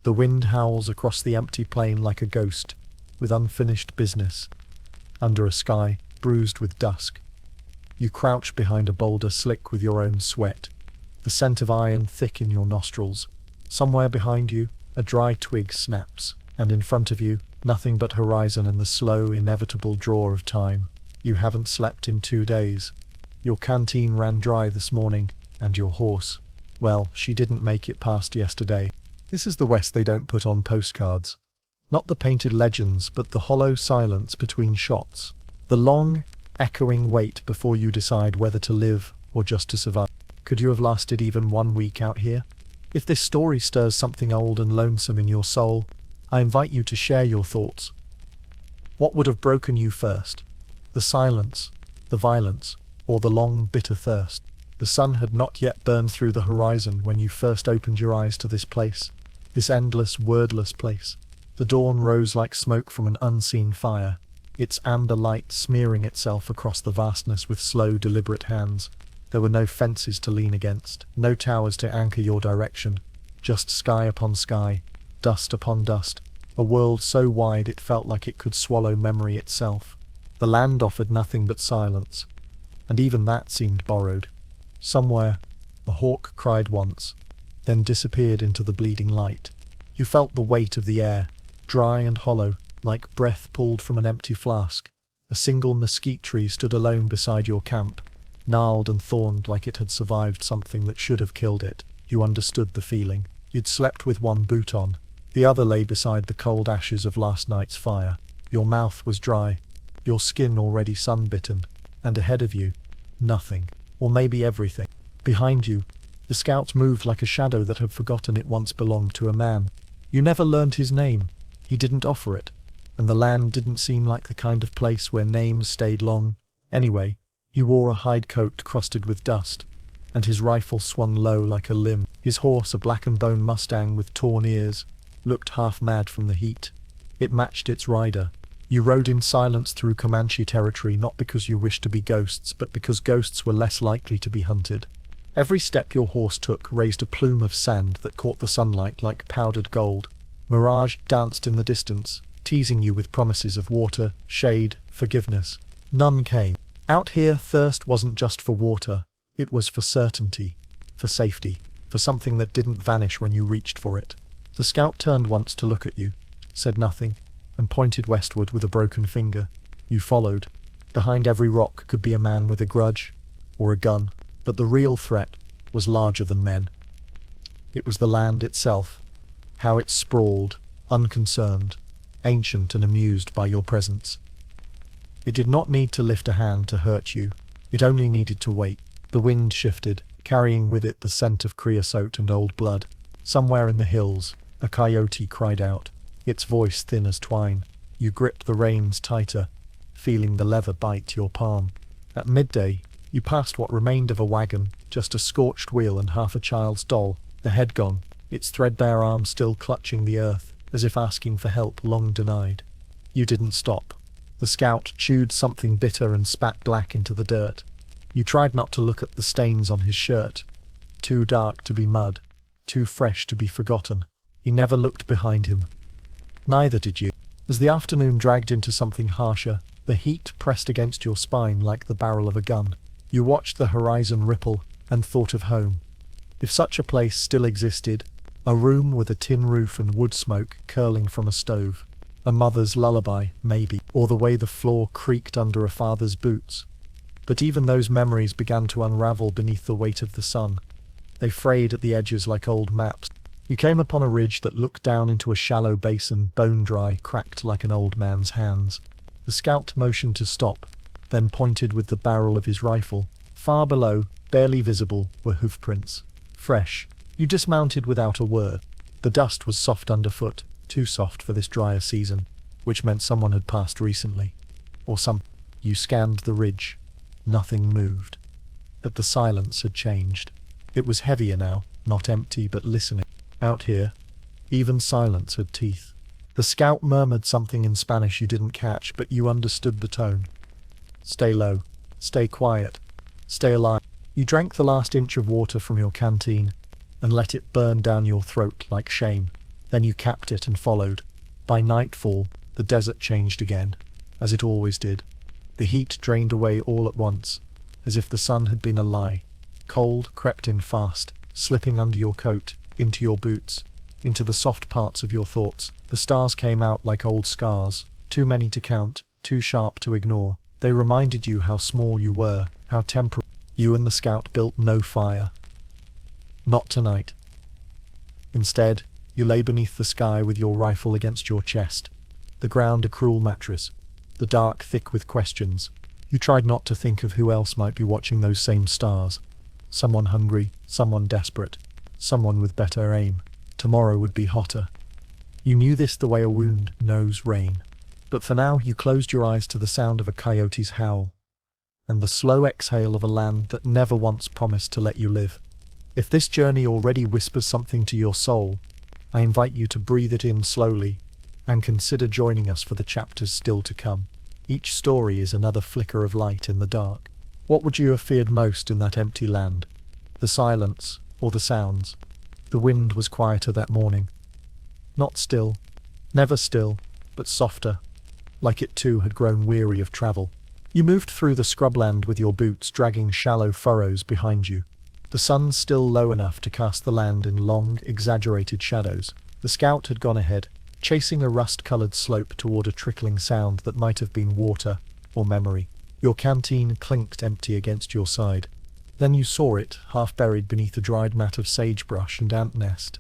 The wind howls across the empty plain like a ghost, with unfinished business. Under a sky bruised with dusk, you crouch behind a boulder slick with your own sweat, the scent of iron thick in your nostrils. Somewhere behind you, a dry twig snaps, and in front of you, nothing but horizon and the slow, inevitable draw of time. You haven't slept in 2 days. Your canteen ran dry this morning, and your horse, well, she didn't make it past yesterday. This is the West they don't put on postcards. Not the painted legends, but the hollow silence between shots. The long, echoing wait before you decide whether to live or just to survive. Could you have lasted even 1 week out here? If this story stirs something old and lonesome in your soul, I invite you to share your thoughts. What would have broken you first? The silence, the violence, or the long, bitter thirst? The sun had not yet burned through the horizon when you first opened your eyes to this place, this endless, wordless place. The dawn rose like smoke from an unseen fire, its amber light smearing itself across the vastness with slow, deliberate hands. There were no fences to lean against, no towers to anchor your direction, just sky upon sky, dust upon dust, a world so wide it felt like it could swallow memory itself. The land offered nothing but silence, and even that seemed borrowed. Somewhere, a hawk cried once, then disappeared into the bleeding light. You felt the weight of the air, dry and hollow, like breath pulled from an empty flask. A single mesquite tree stood alone beside your camp, gnarled and thorned like it had survived something that should have killed it. You understood the feeling. You'd slept with one boot on. The other lay beside the cold ashes of last night's fire. Your mouth was dry, your skin already sun-bitten, and ahead of you, nothing, or maybe everything. Behind you, the scout moved like a shadow that had forgotten it once belonged to a man. You never learned his name. He didn't offer it, and the land didn't seem like the kind of place where names stayed long. Anyway, he wore a hide coat crusted with dust, and his rifle swung low like a limb. His horse, a black-and-bone Mustang with torn ears, looked half-mad from the heat. It matched its rider. You rode in silence through Comanche territory, not because you wished to be ghosts, but because ghosts were less likely to be hunted. Every step your horse took raised a plume of sand that caught the sunlight like powdered gold. Mirage danced in the distance, teasing you with promises of water, shade, forgiveness. None came. Out here, thirst wasn't just for water. It was for certainty, for safety, for something that didn't vanish when you reached for it. The scout turned once to look at you, said nothing, and pointed westward with a broken finger. You followed. Behind every rock could be a man with a grudge, or a gun, but the real threat was larger than men. It was the land itself, how it sprawled, unconcerned, ancient and amused by your presence. It did not need to lift a hand to hurt you. It only needed to wait. The wind shifted, carrying with it the scent of creosote and old blood. Somewhere in the hills, a coyote cried out, its voice thin as twine. You gripped the reins tighter, feeling the leather bite your palm. At midday, you passed what remained of a wagon, just a scorched wheel and half a child's doll, the head gone, its threadbare arm still clutching the earth, as if asking for help long denied. You didn't stop. The scout chewed something bitter and spat black into the dirt. You tried not to look at the stains on his shirt. Too dark to be mud, too fresh to be forgotten. He never looked behind him. Neither did you. As the afternoon dragged into something harsher, the heat pressed against your spine like the barrel of a gun. You watched the horizon ripple and thought of home. If such a place still existed, a room with a tin roof and wood smoke curling from a stove. A mother's lullaby, maybe, or the way the floor creaked under a father's boots. But even those memories began to unravel beneath the weight of the sun. They frayed at the edges like old maps. You came upon a ridge that looked down into a shallow basin, bone-dry, cracked like an old man's hands. The scout motioned to stop, then pointed with the barrel of his rifle. Far below, barely visible, were hoofprints. Fresh. You dismounted without a word. The dust was soft underfoot, too soft for this drier season, which meant someone had passed recently. Or some. You scanned the ridge. Nothing moved. But the silence had changed. It was heavier now, not empty but listening. Out here, even silence had teeth. The scout murmured something in Spanish you didn't catch, but you understood the tone. Stay low. Stay quiet. Stay alive. You drank the last inch of water from your canteen and let it burn down your throat like shame. Then you capped it and followed. By nightfall, the desert changed again, as it always did. The heat drained away all at once, as if the sun had been a lie. Cold crept in fast, slipping under your coat, into your boots, into the soft parts of your thoughts. The stars came out like old scars, too many to count, too sharp to ignore. They reminded you how small you were, how temporary. You and the scout built no fire. Not tonight. Instead, you lay beneath the sky with your rifle against your chest. The ground a cruel mattress, the dark thick with questions. You tried not to think of who else might be watching those same stars. Someone hungry, someone desperate, someone with better aim. Tomorrow would be hotter. You knew this the way a wound knows rain. But for now you closed your eyes to the sound of a coyote's howl, and the slow exhale of a land that never once promised to let you live. If this journey already whispers something to your soul, I invite you to breathe it in slowly, and consider joining us for the chapters still to come. Each story is another flicker of light in the dark. What would you have feared most in that empty land? The silence, or the sounds? The wind was quieter that morning. Not still, never still, but softer, like it too had grown weary of travel. You moved through the scrubland with your boots dragging shallow furrows behind you. The sun still low enough to cast the land in long, exaggerated shadows. The scout had gone ahead, chasing a rust-colored slope toward a trickling sound that might have been water or memory. Your canteen clinked empty against your side. Then you saw it, half buried beneath a dried mat of sagebrush and ant nest.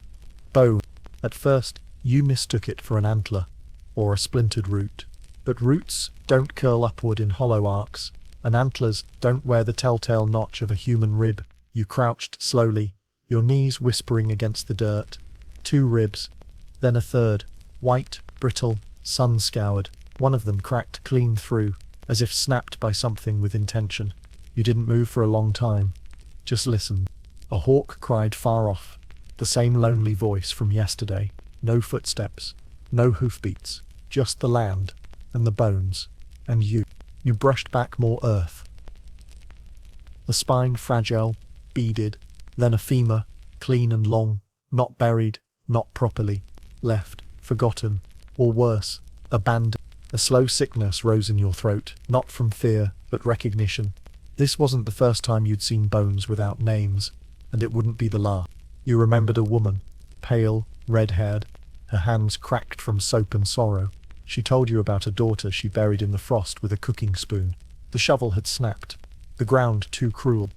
Bone. At first, you mistook it for an antler, or a splintered root. But roots don't curl upward in hollow arcs, and antlers don't wear the telltale notch of a human rib. You crouched slowly, your knees whispering against the dirt. 2 ribs, then a third, white, brittle, sun-scoured. One of them cracked clean through, as if snapped by something with intention. You didn't move for a long time, just listened. A hawk cried far off, the same lonely voice from yesterday. No footsteps, no hoofbeats, just the land, and the bones, and you. You brushed back more earth. A spine fragile, beaded, then a femur, clean and long, not buried, not properly, left, forgotten, or worse, abandoned. A slow sickness rose in your throat, not from fear, but recognition. This wasn't the first time you'd seen bones without names, and it wouldn't be the last. You remembered a woman, pale, red-haired, her hands cracked from soap and sorrow. She told you about a daughter she buried in the frost with a cooking spoon. The shovel had snapped, the ground too cruel.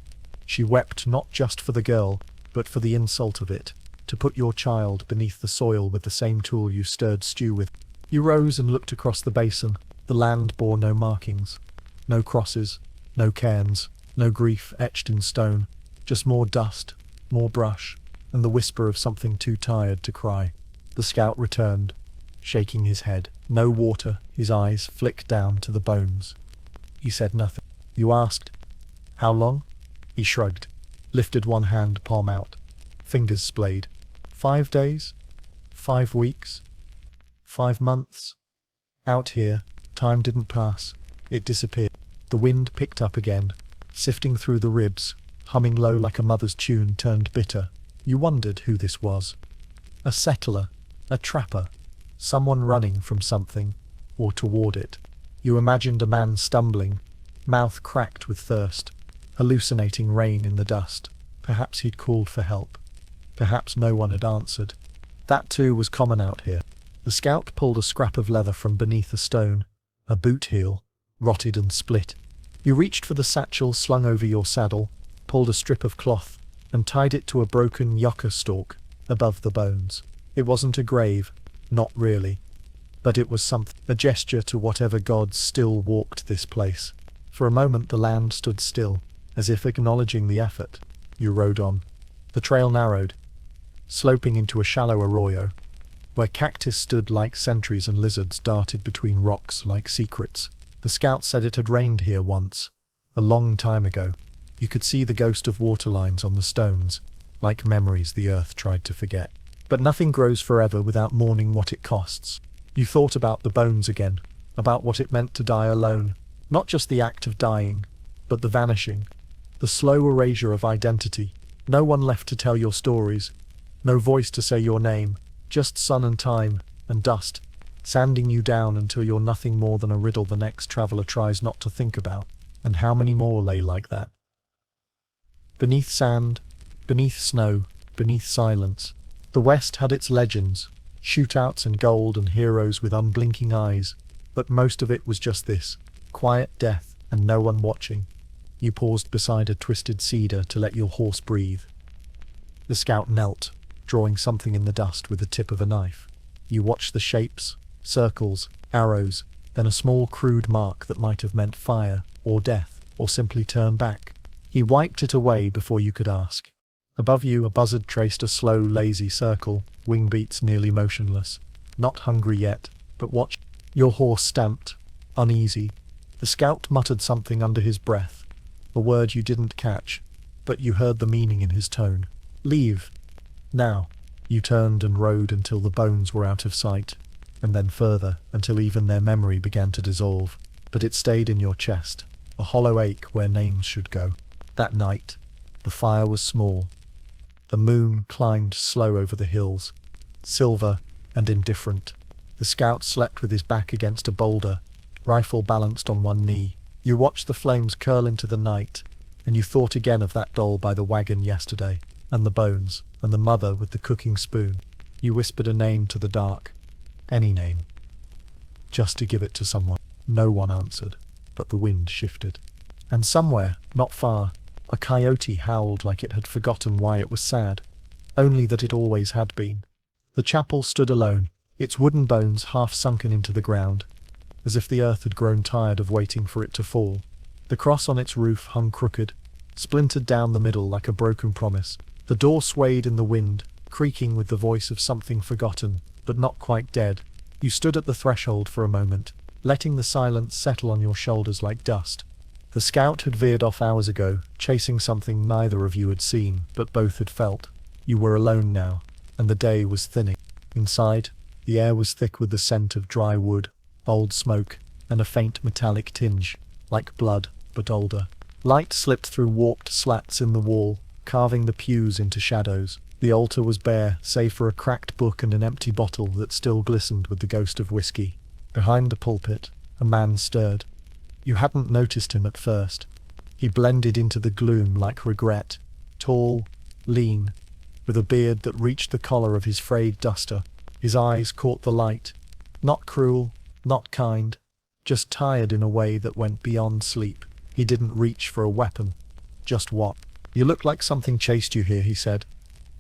She wept not just for the girl, but for the insult of it, to put your child beneath the soil with the same tool you stirred stew with. You rose and looked across the basin. The land bore no markings, no crosses, no cairns, no grief etched in stone, just more dust, more brush, and the whisper of something too tired to cry. The scout returned, shaking his head. No water, his eyes flicked down to the bones. He said nothing. You asked, "How long?" He shrugged, lifted one hand palm out, fingers splayed. 5 days? 5 weeks? 5 months? Out here, time didn't pass. It disappeared. The wind picked up again, sifting through the ribs, humming low like a mother's tune turned bitter. You wondered who this was. A settler, a trapper, someone running from something, or toward it. You imagined a man stumbling, mouth cracked with thirst, hallucinating rain in the dust. Perhaps he'd called for help. Perhaps no one had answered. That too was common out here. The scout pulled a scrap of leather from beneath a stone, a boot heel, rotted and split. You reached for the satchel slung over your saddle, pulled a strip of cloth, and tied it to a broken yucca stalk above the bones. It wasn't a grave, not really, but it was something, a gesture to whatever gods still walked this place. For a moment the land stood still, as if acknowledging the effort. You rode on. The trail narrowed, sloping into a shallow arroyo, where cactus stood like sentries and lizards darted between rocks like secrets. The scout said it had rained here once, a long time ago. You could see the ghost of water lines on the stones, like memories the earth tried to forget. But nothing grows forever without mourning what it costs. You thought about the bones again, about what it meant to die alone. Not just the act of dying, but the vanishing, the slow erasure of identity. No one left to tell your stories, no voice to say your name, Just sun and time, and dust, sanding you down until you're nothing more than a riddle the next traveler tries not to think about. And how many more lay like that? Beneath sand, beneath snow, beneath silence. The West had its legends, shootouts and gold and heroes with unblinking eyes, but most of it was just this, quiet death and no one watching. You paused beside a twisted cedar to let your horse breathe. The scout knelt, drawing something in the dust with the tip of a knife. You watched the shapes, circles, arrows, then a small crude mark that might have meant fire, or death, or simply turn back. He wiped it away before you could ask. Above you, a buzzard traced a slow, lazy circle, wing beats nearly motionless. Not hungry yet, but watch. Your horse stamped, uneasy. The scout muttered something under his breath, a word you didn't catch, but you heard the meaning in his tone. Leave. Now. You turned and rode until the bones were out of sight, and then further, until even their memory began to dissolve. But it stayed in your chest, a hollow ache where names should go. That night, the fire was small. The moon climbed slow over the hills, silver and indifferent. The scout slept with his back against a boulder, rifle balanced on one knee. You watched the flames curl into the night, and you thought again of that doll by the wagon yesterday, and the bones, and the mother with the cooking spoon. You whispered a name to the dark, any name, just to give it to someone. No one answered, but the wind shifted. And somewhere, not far, a coyote howled like it had forgotten why it was sad, only that it always had been. The chapel stood alone, its wooden bones half sunken into the ground, as if the earth had grown tired of waiting for it to fall. The cross on its roof hung crooked, splintered down the middle like a broken promise. The door swayed in the wind, creaking with the voice of something forgotten, but not quite dead. You stood at the threshold for a moment, letting the silence settle on your shoulders like dust. The scout had veered off hours ago, chasing something neither of you had seen, but both had felt. You were alone now, and the day was thinning. Inside, the air was thick with the scent of dry wood, old smoke, and a faint metallic tinge, like blood, but older. Light slipped through warped slats in the wall, carving the pews into shadows. The altar was bare, save for a cracked book and an empty bottle that still glistened with the ghost of whiskey. Behind the pulpit, a man stirred. You hadn't noticed him at first. He blended into the gloom like regret, tall, lean, with a beard that reached the collar of his frayed duster. His eyes caught the light. Not cruel, not kind, just tired in a way that went beyond sleep. He didn't reach for a weapon. Just what? You look like something chased you here, he said,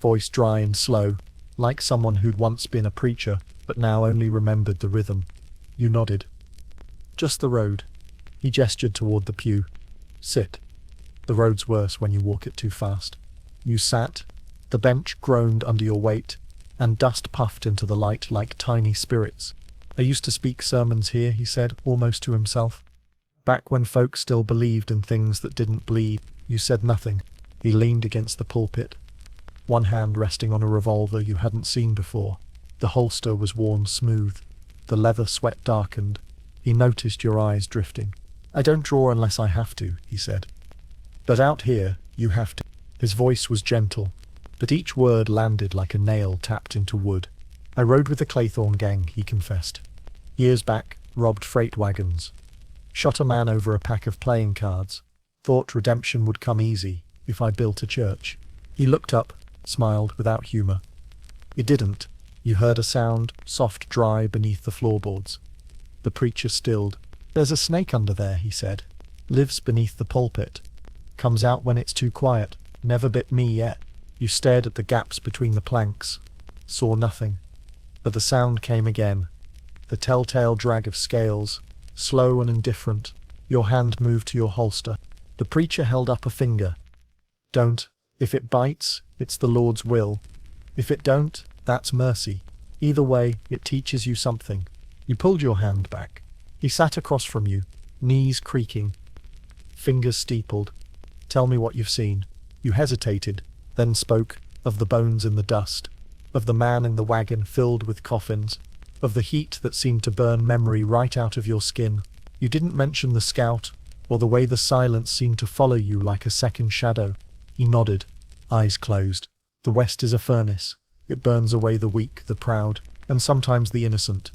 voice dry and slow, like someone who'd once been a preacher, but now only remembered the rhythm. You nodded. Just the road. He gestured toward the pew. Sit. The road's worse when you walk it too fast. You sat. The bench groaned under your weight, and dust puffed into the light like tiny spirits. I used to speak sermons here, he said, almost to himself. Back when folk still believed in things that didn't bleed. You said nothing. He leaned against the pulpit, one hand resting on a revolver you hadn't seen before. The holster was worn smooth. The leather sweat darkened. He noticed your eyes drifting. I don't draw unless I have to, he said. But out here, you have to. His voice was gentle, but each word landed like a nail tapped into wood. I rode with the Claythorne gang, he confessed. Years back, robbed freight wagons. Shot a man over a pack of playing cards. Thought redemption would come easy if I built a church. He looked up, smiled without humor. It didn't. You heard a sound, soft, dry, beneath the floorboards. The preacher stilled. There's a snake under there, he said. Lives beneath the pulpit. Comes out when it's too quiet. Never bit me yet. You stared at the gaps between the planks. Saw nothing. But the sound came again. The telltale drag of scales, slow and indifferent. Your hand moved to your holster. The preacher held up a finger. Don't. If it bites, it's the Lord's will. If it don't, that's mercy. Either way, it teaches you something. You pulled your hand back. He sat across from you, knees creaking, fingers steepled. Tell me what you've seen. You hesitated, then spoke, of the bones in the dust, of the man in the wagon filled with coffins, of the heat that seemed to burn memory right out of your skin. You didn't mention the scout, or the way the silence seemed to follow you like a second shadow. He nodded, eyes closed. The West is a furnace. It burns away the weak, the proud, and sometimes the innocent.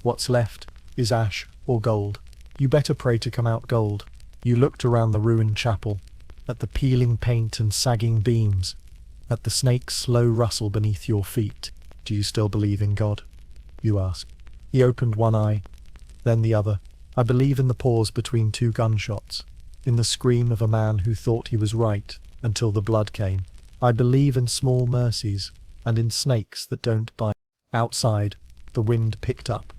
What's left is ash or gold. You better pray to come out gold. You looked around the ruined chapel, at the peeling paint and sagging beams, at the snake's slow rustle beneath your feet. Do you still believe in God? You asked. He opened one eye, then the other. I believe in the pause between two gunshots, in the scream of a man who thought he was right until the blood came. I believe in small mercies and in snakes that don't bite. Outside, the wind picked up.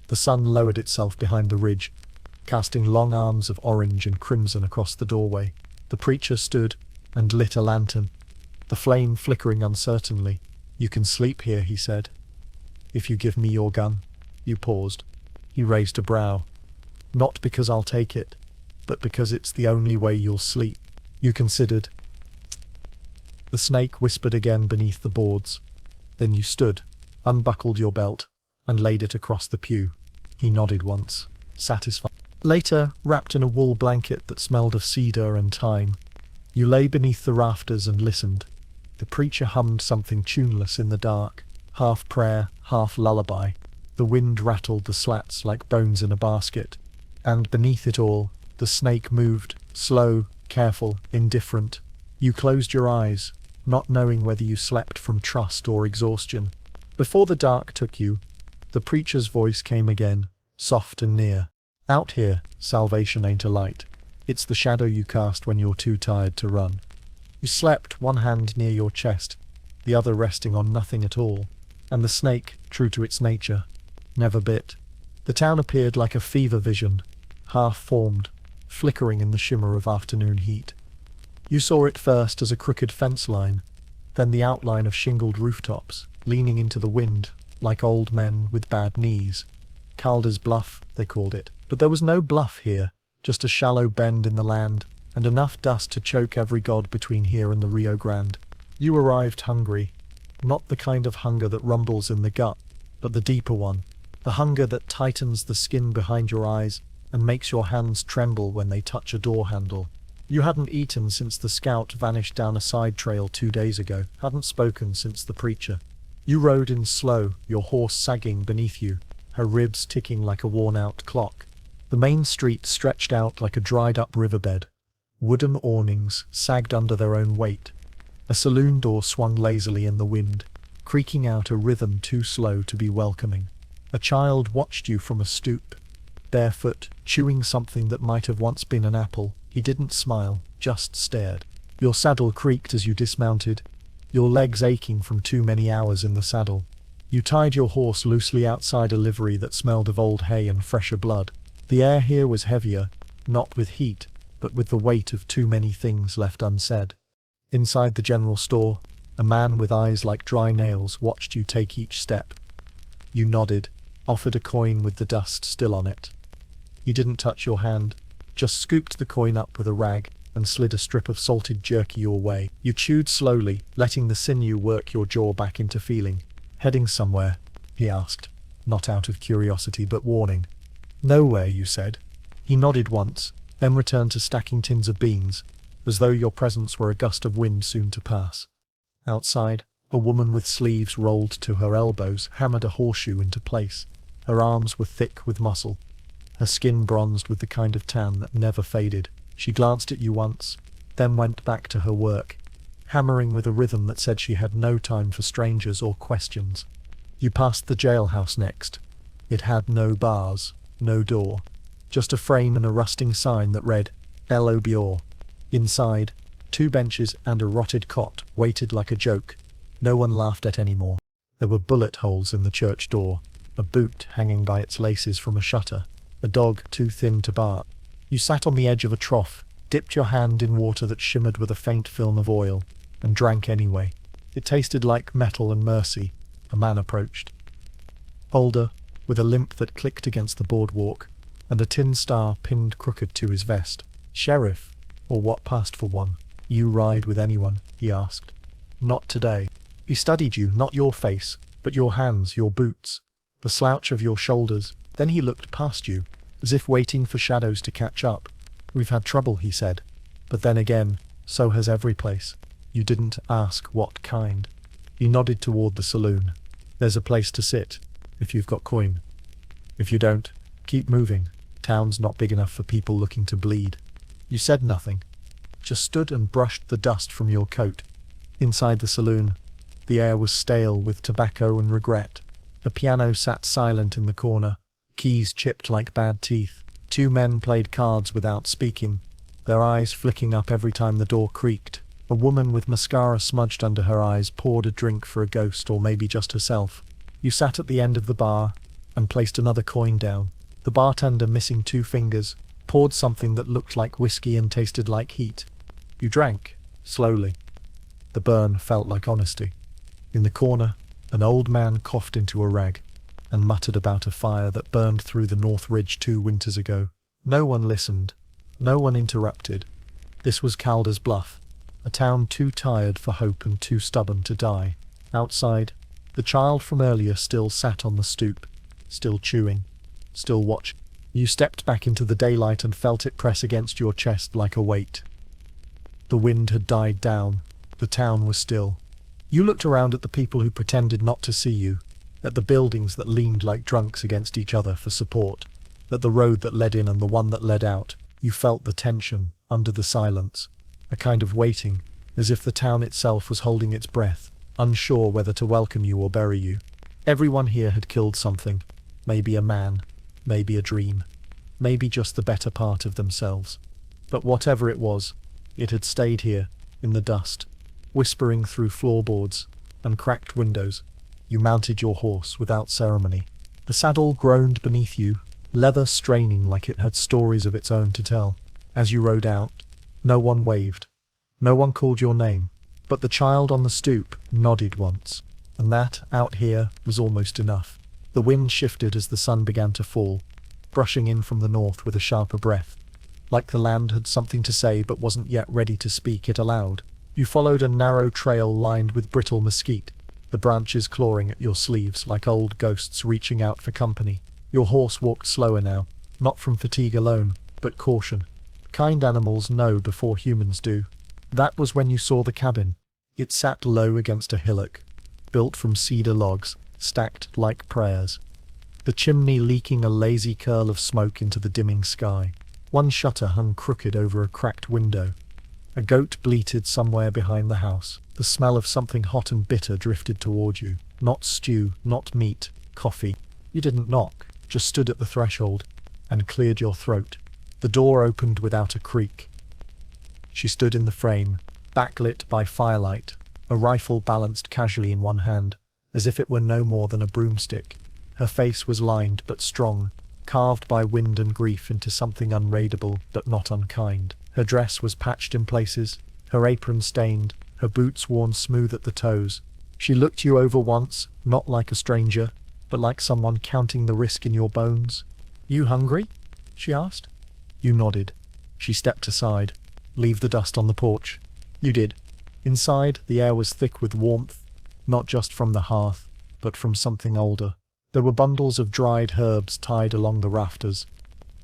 The sun lowered itself behind the ridge, casting long arms of orange and crimson across the doorway. The preacher stood and lit a lantern, the flame flickering uncertainly. You can sleep here, he said, if you give me your gun. You paused. He raised a brow. Not because I'll take it, but because it's the only way you'll sleep. You considered. The snake whispered again beneath the boards. Then you stood, unbuckled your belt, and laid it across the pew. He nodded once, satisfied. Later, wrapped in a wool blanket that smelled of cedar and thyme, you lay beneath the rafters and listened. The preacher hummed something tuneless in the dark, half prayer, half lullaby. The wind rattled the slats like bones in a basket, and beneath it all, the snake moved, slow, careful, indifferent. You closed your eyes, not knowing whether you slept from trust or exhaustion. Before the dark took you, the preacher's voice came again, soft and near. Out here, salvation ain't a light. It's the shadow you cast when you're too tired to run. You slept, one hand near your chest, the other resting on nothing at all, and the snake, true to its nature, never bit. The town appeared like a fever vision, half-formed, flickering in the shimmer of afternoon heat. You saw it first as a crooked fence line, then the outline of shingled rooftops, leaning into the wind, like old men with bad knees. Calder's Bluff, they called it. But there was no bluff here, just a shallow bend in the land, and enough dust to choke every god between here and the Rio Grande. You arrived hungry, not the kind of hunger that rumbles in the gut, but the deeper one, the hunger that tightens the skin behind your eyes and makes your hands tremble when they touch a door handle. You hadn't eaten since the scout vanished down a side trail 2 days ago, hadn't spoken since the preacher. You rode in slow, your horse sagging beneath you, her ribs ticking like a worn-out clock. The main street stretched out like a dried-up riverbed. Wooden awnings sagged under their own weight. A saloon door swung lazily in the wind, creaking out a rhythm too slow to be welcoming. A child watched you from a stoop, barefoot, chewing something that might have once been an apple. He didn't smile, just stared. Your saddle creaked as you dismounted, your legs aching from too many hours in the saddle. You tied your horse loosely outside a livery that smelled of old hay and fresher blood. The air here was heavier, not with heat, but with the weight of too many things left unsaid. Inside the general store, a man with eyes like dry nails watched you take each step. You nodded, offered a coin with the dust still on it. He didn't touch your hand, just scooped the coin up with a rag and slid a strip of salted jerky your way. You chewed slowly, letting the sinew work your jaw back into feeling. Heading somewhere? He asked, not out of curiosity but warning. Nowhere, you said. He nodded once, then returned to stacking tins of beans, as though your presence were a gust of wind soon to pass. Outside, a woman with sleeves rolled to her elbows hammered a horseshoe into place. Her arms were thick with muscle, her skin bronzed with the kind of tan that never faded. She glanced at you once, then went back to her work, hammering with a rhythm that said she had no time for strangers or questions. You passed the jailhouse next. It had no bars, no door, just a frame and a rusting sign that read, L.O.B.O. Inside, 2 benches and a rotted cot waited like a joke. No one laughed at anymore. There were bullet holes in the church door, a boot hanging by its laces from a shutter, a dog too thin to bark. You sat on the edge of a trough, dipped your hand in water that shimmered with a faint film of oil, and drank anyway. It tasted like metal and mercy. A man approached. Older, with a limp that clicked against the boardwalk, and a tin star pinned crooked to his vest. Sheriff, or what passed for one. You ride with anyone? He asked. Not today. He studied you, not your face, but your hands, your boots, the slouch of your shoulders. Then he looked past you, as if waiting for shadows to catch up. We've had trouble, he said. But then again, so has every place. You didn't ask what kind. He nodded toward the saloon. There's a place to sit, if you've got coin. If you don't, keep moving. Town's not big enough for people looking to bleed. You said nothing, just stood and brushed the dust from your coat. Inside the saloon, the air was stale with tobacco and regret. The piano sat silent in the corner, keys chipped like bad teeth. Two men played cards without speaking, their eyes flicking up every time the door creaked. A woman with mascara smudged under her eyes poured a drink for a ghost, or maybe just herself. You sat at the end of the bar and placed another coin down. The bartender, missing two fingers, poured something that looked like whiskey and tasted like heat. You drank, slowly. The burn felt like honesty. In the corner, an old man coughed into a rag and muttered about a fire that burned through the North Ridge 2 winters ago. No one listened. No one interrupted. This was Calder's Bluff, a town too tired for hope and too stubborn to die. Outside, the child from earlier still sat on the stoop, still chewing, still watching. You stepped back into the daylight and felt it press against your chest like a weight. The wind had died down. The town was still. You looked around at the people who pretended not to see you, at the buildings that leaned like drunks against each other for support, at the road that led in and the one that led out. You felt the tension under the silence, a kind of waiting, as if the town itself was holding its breath, unsure whether to welcome you or bury you. Everyone here had killed something, maybe a man, maybe a dream, maybe just the better part of themselves. But whatever it was, it had stayed here, in the dust, whispering through floorboards and cracked windows. You mounted your horse without ceremony. The saddle groaned beneath you, leather straining like it had stories of its own to tell. As you rode out, no one waved. No one called your name. But the child on the stoop nodded once, and that, out here, was almost enough. The wind shifted as the sun began to fall, brushing in from the north with a sharper breath. Like the land had something to say but wasn't yet ready to speak it aloud. You followed a narrow trail lined with brittle mesquite, the branches clawing at your sleeves like old ghosts reaching out for company. Your horse walked slower now, not from fatigue alone, but caution. Kind animals know before humans do. That was when you saw the cabin. It sat low against a hillock, built from cedar logs, stacked like prayers. The chimney leaking a lazy curl of smoke into the dimming sky. One shutter hung crooked over a cracked window. A goat bleated somewhere behind the house. The smell of something hot and bitter drifted toward you. Not stew, not meat, coffee. You didn't knock, just stood at the threshold and cleared your throat. The door opened without a creak. She stood in the frame, backlit by firelight, a rifle balanced casually in one hand, as if it were no more than a broomstick. Her face was lined but strong, carved by wind and grief into something unraidable but not unkind. Her dress was patched in places, her apron stained, her boots worn smooth at the toes. She looked you over once, not like a stranger, but like someone counting the risk in your bones. "You hungry?" she asked. You nodded. She stepped aside. "Leave the dust on the porch." You did. Inside, the air was thick with warmth, not just from the hearth, but from something older. There were bundles of dried herbs tied along the rafters,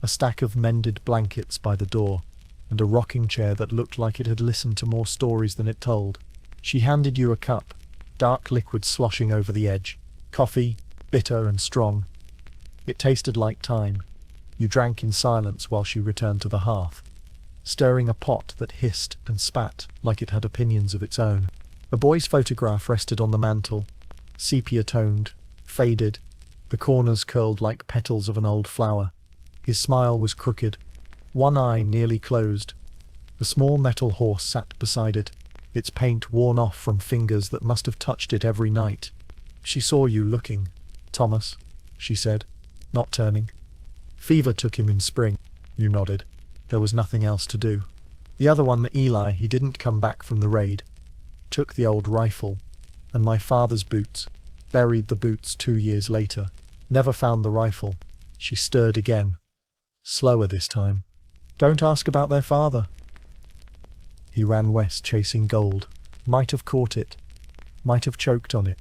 a stack of mended blankets by the door, and a rocking chair that looked like it had listened to more stories than it told. She handed you a cup, dark liquid sloshing over the edge. Coffee, bitter and strong. It tasted like time. You drank in silence while she returned to the hearth, stirring a pot that hissed and spat like it had opinions of its own. A boy's photograph rested on the mantel, sepia-toned, faded, the corners curled like petals of an old flower. His smile was crooked, one eye nearly closed. A small metal horse sat beside it, its paint worn off from fingers that must have touched it every night. She saw you looking. "Thomas," she said, not turning. "Fever took him in spring." You nodded. There was nothing else to do. The other one, Eli, he didn't come back from the raid. Took the old rifle, and my father's boots. Buried the boots 2 years later. Never found the rifle. She stirred again. Slower this time. "Don't ask about their father." He ran west chasing gold. Might have caught it. Might have choked on it.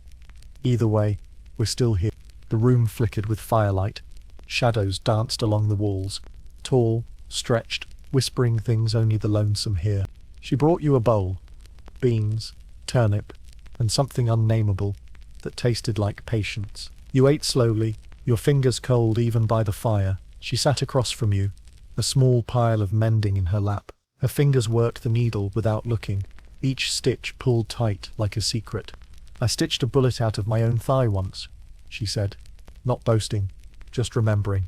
Either way, we're still here. The room flickered with firelight. Shadows danced along the walls. Tall, stretched, whispering things only the lonesome hear. She brought you a bowl. Beans, turnip, and something unnameable that tasted like patience. You ate slowly, your fingers cold even by the fire. She sat across from you, a small pile of mending in her lap. Her fingers worked the needle without looking, each stitch pulled tight like a secret. "I stitched a bullet out of my own thigh once," she said. Not boasting, just remembering.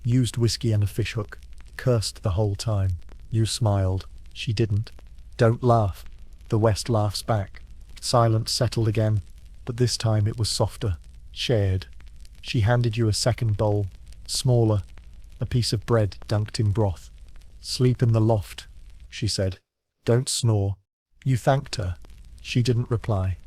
"Used whiskey and a fishhook. Cursed the whole time." You smiled. She didn't. "Don't laugh." The West laughs back. Silence settled again, but this time it was softer. Shared. She handed you a second bowl, smaller, a piece of bread dunked in broth. "Sleep in the loft," she said. "Don't snore." You thanked her. She didn't reply.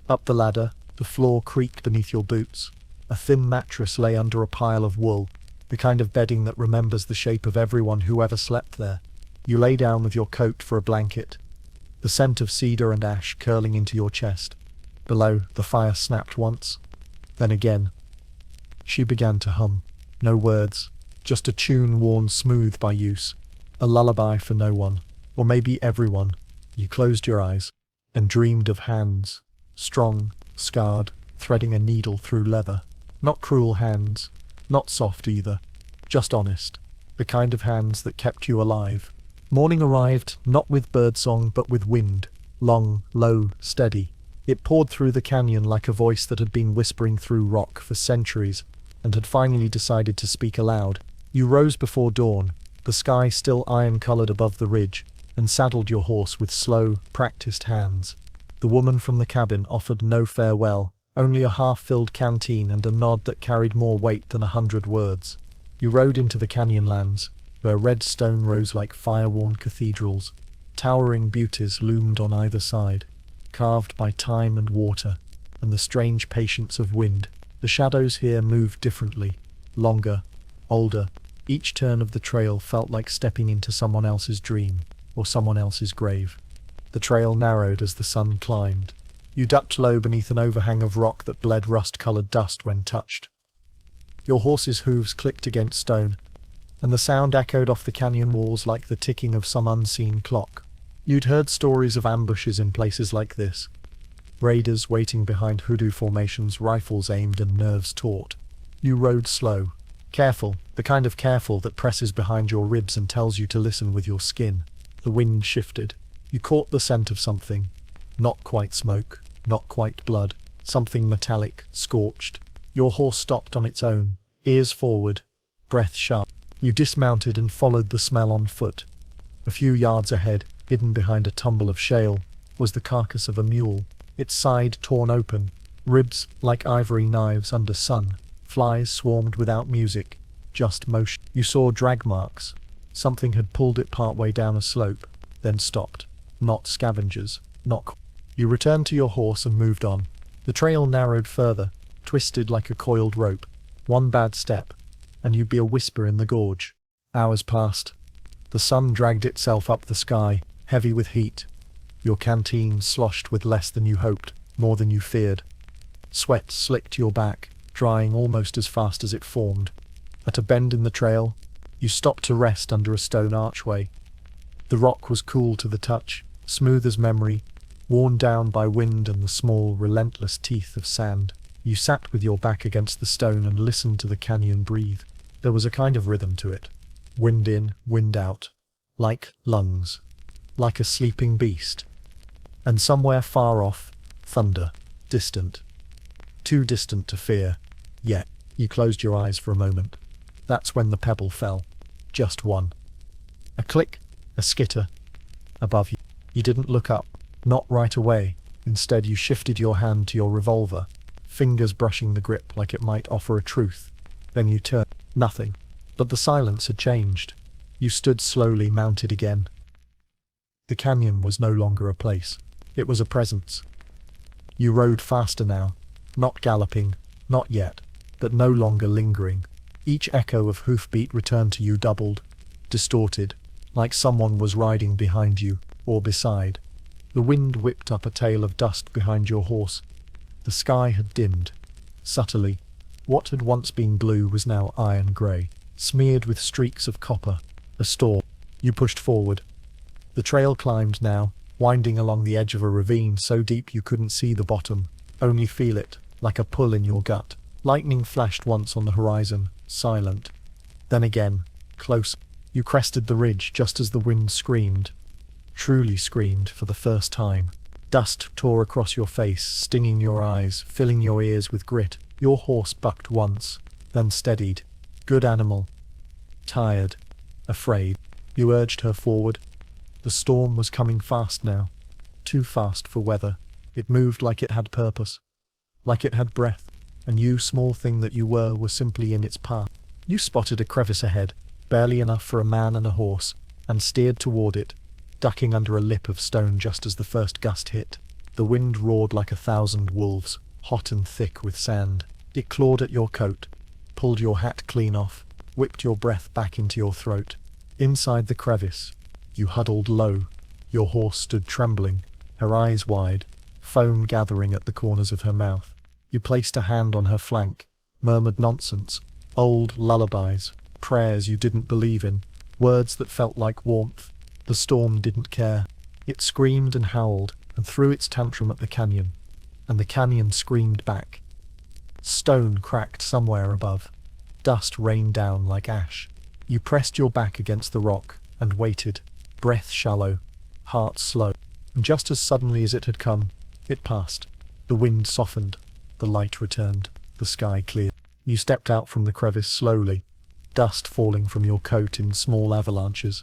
Up the ladder, the floor creaked beneath your boots. A thin mattress lay under a pile of wool, the kind of bedding that remembers the shape of everyone who ever slept there. You lay down with your coat for a blanket, the scent of cedar and ash curling into your chest. Below, the fire snapped once, then again. She began to hum. No words, just a tune worn smooth by use. A lullaby for no one, or maybe everyone. You closed your eyes and dreamed of hands, strong, scarred, threading a needle through leather. Not cruel hands, not soft either, just honest, the kind of hands that kept you alive. Morning arrived, not with birdsong but with wind, long, low, steady. It poured through the canyon like a voice that had been whispering through rock for centuries and had finally decided to speak aloud. You rose before dawn, the sky still iron-colored above the ridge, and saddled your horse with slow, practiced hands. The woman from the cabin offered no farewell, only a half-filled canteen and a nod that carried more weight than 100 words. You rode into the canyonlands, where red stone rose like fire-worn cathedrals. Towering beauties loomed on either side, carved by time and water, and the strange patience of wind. The shadows here moved differently, longer, older. Each turn of the trail felt like stepping into someone else's dream, or someone else's grave. The trail narrowed as the sun climbed. You ducked low beneath an overhang of rock that bled rust-colored dust when touched. Your horse's hooves clicked against stone, and the sound echoed off the canyon walls like the ticking of some unseen clock. You'd heard stories of ambushes in places like this. Raiders waiting behind hoodoo formations, rifles aimed and nerves taut. You rode slow, careful, the kind of careful that presses behind your ribs and tells you to listen with your skin. The wind shifted. You caught the scent of something. Not quite smoke, not quite blood. Something metallic, scorched. Your horse stopped on its own, ears forward, breath sharp. You dismounted and followed the smell on foot. A few yards ahead, hidden behind a tumble of shale, was the carcass of a mule, its side torn open, ribs like ivory knives under sun. Flies swarmed without music, just motion. You saw drag marks. Something had pulled it partway down a slope, then stopped. Not scavengers, not. You returned to your horse and moved on. The trail narrowed further, twisted like a coiled rope. One bad step, and you'd be a whisper in the gorge. Hours passed. The sun dragged itself up the sky, heavy with heat. Your canteen sloshed with less than you hoped, more than you feared. Sweat slicked your back, drying almost as fast as it formed. At a bend in the trail, you stopped to rest under a stone archway. The rock was cool to the touch, smooth as memory, worn down by wind and the small, relentless teeth of sand. You sat with your back against the stone and listened to the canyon breathe. There was a kind of rhythm to it. Wind in, wind out. Like lungs. Like a sleeping beast. And somewhere far off, thunder. Distant. Too distant to fear. Yet, you closed your eyes for a moment. That's when the pebble fell. Just one. A click, a skitter. Above you. You didn't look up. Not right away. Instead, you shifted your hand to your revolver, fingers brushing the grip like it might offer a truth. Then you turned. Nothing. But the silence had changed. You stood slowly, mounted again. The canyon was no longer a place. It was a presence. You rode faster now. Not galloping. Not yet. But no longer lingering. Each echo of hoofbeat returned to you doubled, distorted, like someone was riding behind you, or beside. The wind whipped up a tail of dust behind your horse. The sky had dimmed. Subtly. What had once been blue was now iron grey, smeared with streaks of copper. A storm. You pushed forward. The trail climbed now, winding along the edge of a ravine so deep you couldn't see the bottom, only feel it, like a pull in your gut. Lightning flashed once on the horizon, silent. Then again, close. You crested the ridge just as the wind screamed. Truly screamed for the first time. Dust tore across your face, stinging your eyes, filling your ears with grit. Your horse bucked once, then steadied. Good animal. Tired. Afraid. You urged her forward. The storm was coming fast now. Too fast for weather. It moved like it had purpose. Like it had breath. And you, small thing that you were simply in its path. You spotted a crevice ahead, barely enough for a man and a horse, and steered toward it, ducking under a lip of stone just as the first gust hit. The wind roared like 1,000 wolves, hot and thick with sand. It clawed at your coat, pulled your hat clean off, whipped your breath back into your throat. Inside the crevice, you huddled low. Your horse stood trembling, her eyes wide, foam gathering at the corners of her mouth. You placed a hand on her flank, murmured nonsense, old lullabies, prayers you didn't believe in, words that felt like warmth. The storm didn't care. It screamed and howled, and threw its tantrum at the canyon. And the canyon screamed back. Stone cracked somewhere above. Dust rained down like ash. You pressed your back against the rock, and waited, breath shallow, heart slow. And just as suddenly as it had come, it passed. The wind softened. The light returned. The sky cleared. You stepped out from the crevice slowly, dust falling from your coat in small avalanches.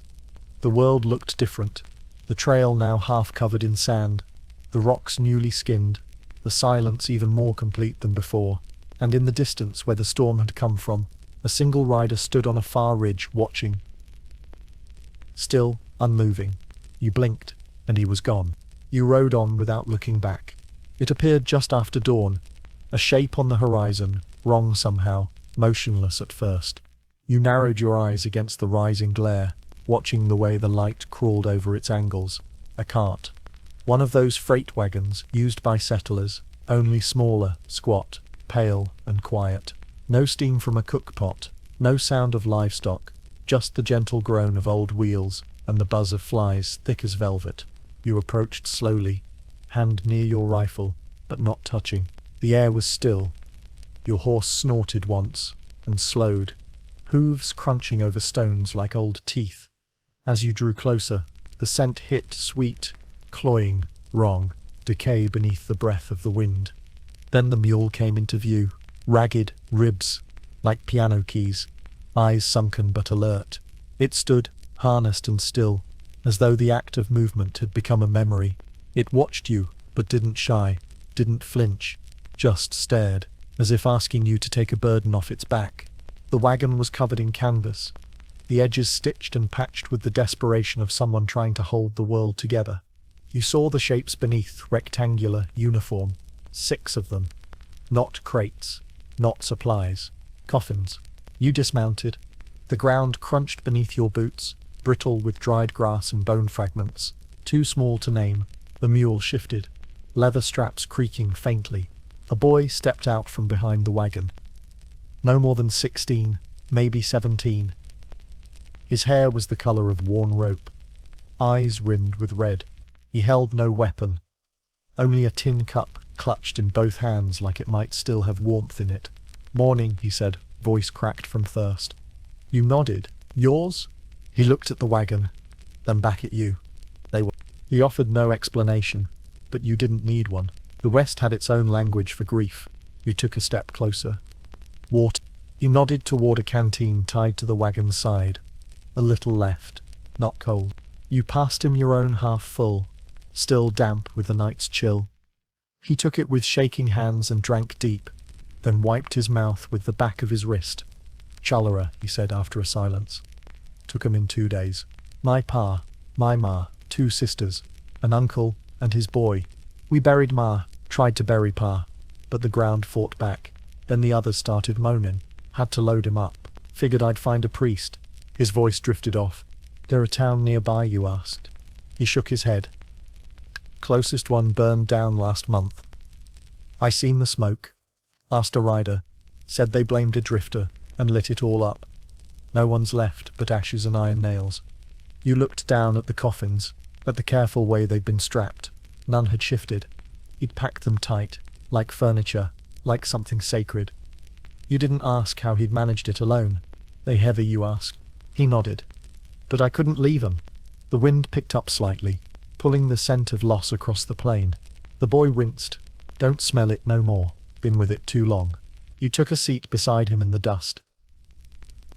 The world looked different. The trail now half covered in sand, the rocks newly skinned, the silence even more complete than before, and in the distance where the storm had come from, a single rider stood on a far ridge watching. Still, unmoving. You blinked, and he was gone. You rode on without looking back. It appeared just after dawn, a shape on the horizon, wrong somehow, motionless at first. You narrowed your eyes against the rising glare, watching the way the light crawled over its angles. A cart. One of those freight wagons used by settlers, only smaller, squat, pale and quiet. No steam from a cookpot, no sound of livestock, just the gentle groan of old wheels and the buzz of flies thick as velvet. You approached slowly, hand near your rifle, but not touching. The air was still. Your horse snorted once, and slowed, hooves crunching over stones like old teeth. As you drew closer, the scent hit sweet, cloying, wrong, decay beneath the breath of the wind. Then the mule came into view, ragged, ribs, like piano keys, eyes sunken but alert. It stood, harnessed and still, as though the act of movement had become a memory. It watched you, but didn't shy, didn't flinch, just stared, as if asking you to take a burden off its back. The wagon was covered in canvas, the edges stitched and patched with the desperation of someone trying to hold the world together. You saw the shapes beneath, rectangular, uniform, 6 of them. Not crates, not supplies, coffins. You dismounted. The ground crunched beneath your boots, brittle with dried grass and bone fragments, too small to name. The mule shifted, leather straps creaking faintly. A boy stepped out from behind the wagon. No more than 16, maybe 17. His hair was the color of worn rope, eyes rimmed with red. He held no weapon, only a tin cup clutched in both hands like it might still have warmth in it. "Morning," he said, voice cracked from thirst. You nodded. "Yours?" He looked at the wagon, then back at you. They were. He offered no explanation, but you didn't need one. The West had its own language for grief. You took a step closer. Water. He nodded toward a canteen tied to the wagon's side. A little left, not cold. You passed him your own half full, still damp with the night's chill. He took it with shaking hands and drank deep, then wiped his mouth with the back of his wrist. "Cholera," he said after a silence. "Took 'em in 2 days. My pa, my ma, 2 sisters, an uncle, and his boy. We buried ma, tried to bury pa, but the ground fought back. Then the others started moaning. Had to load him up. Figured I'd find a priest." His voice drifted off. "There a town nearby?" you asked. He shook his head. "Closest one burned down last month." "I seen the smoke." Asked a rider. Said they blamed a drifter and lit it all up. No one's left but ashes and iron nails. You looked down at the coffins, at the careful way they'd been strapped. None had shifted. He'd packed them tight, like furniture, like something sacred. You didn't ask how he'd managed it alone. They heavy, you asked. He nodded. But I couldn't leave 'em. The wind picked up slightly, pulling the scent of loss across the plain. The boy rinsed. Don't smell it no more. Been with it too long. You took a seat beside him in the dust.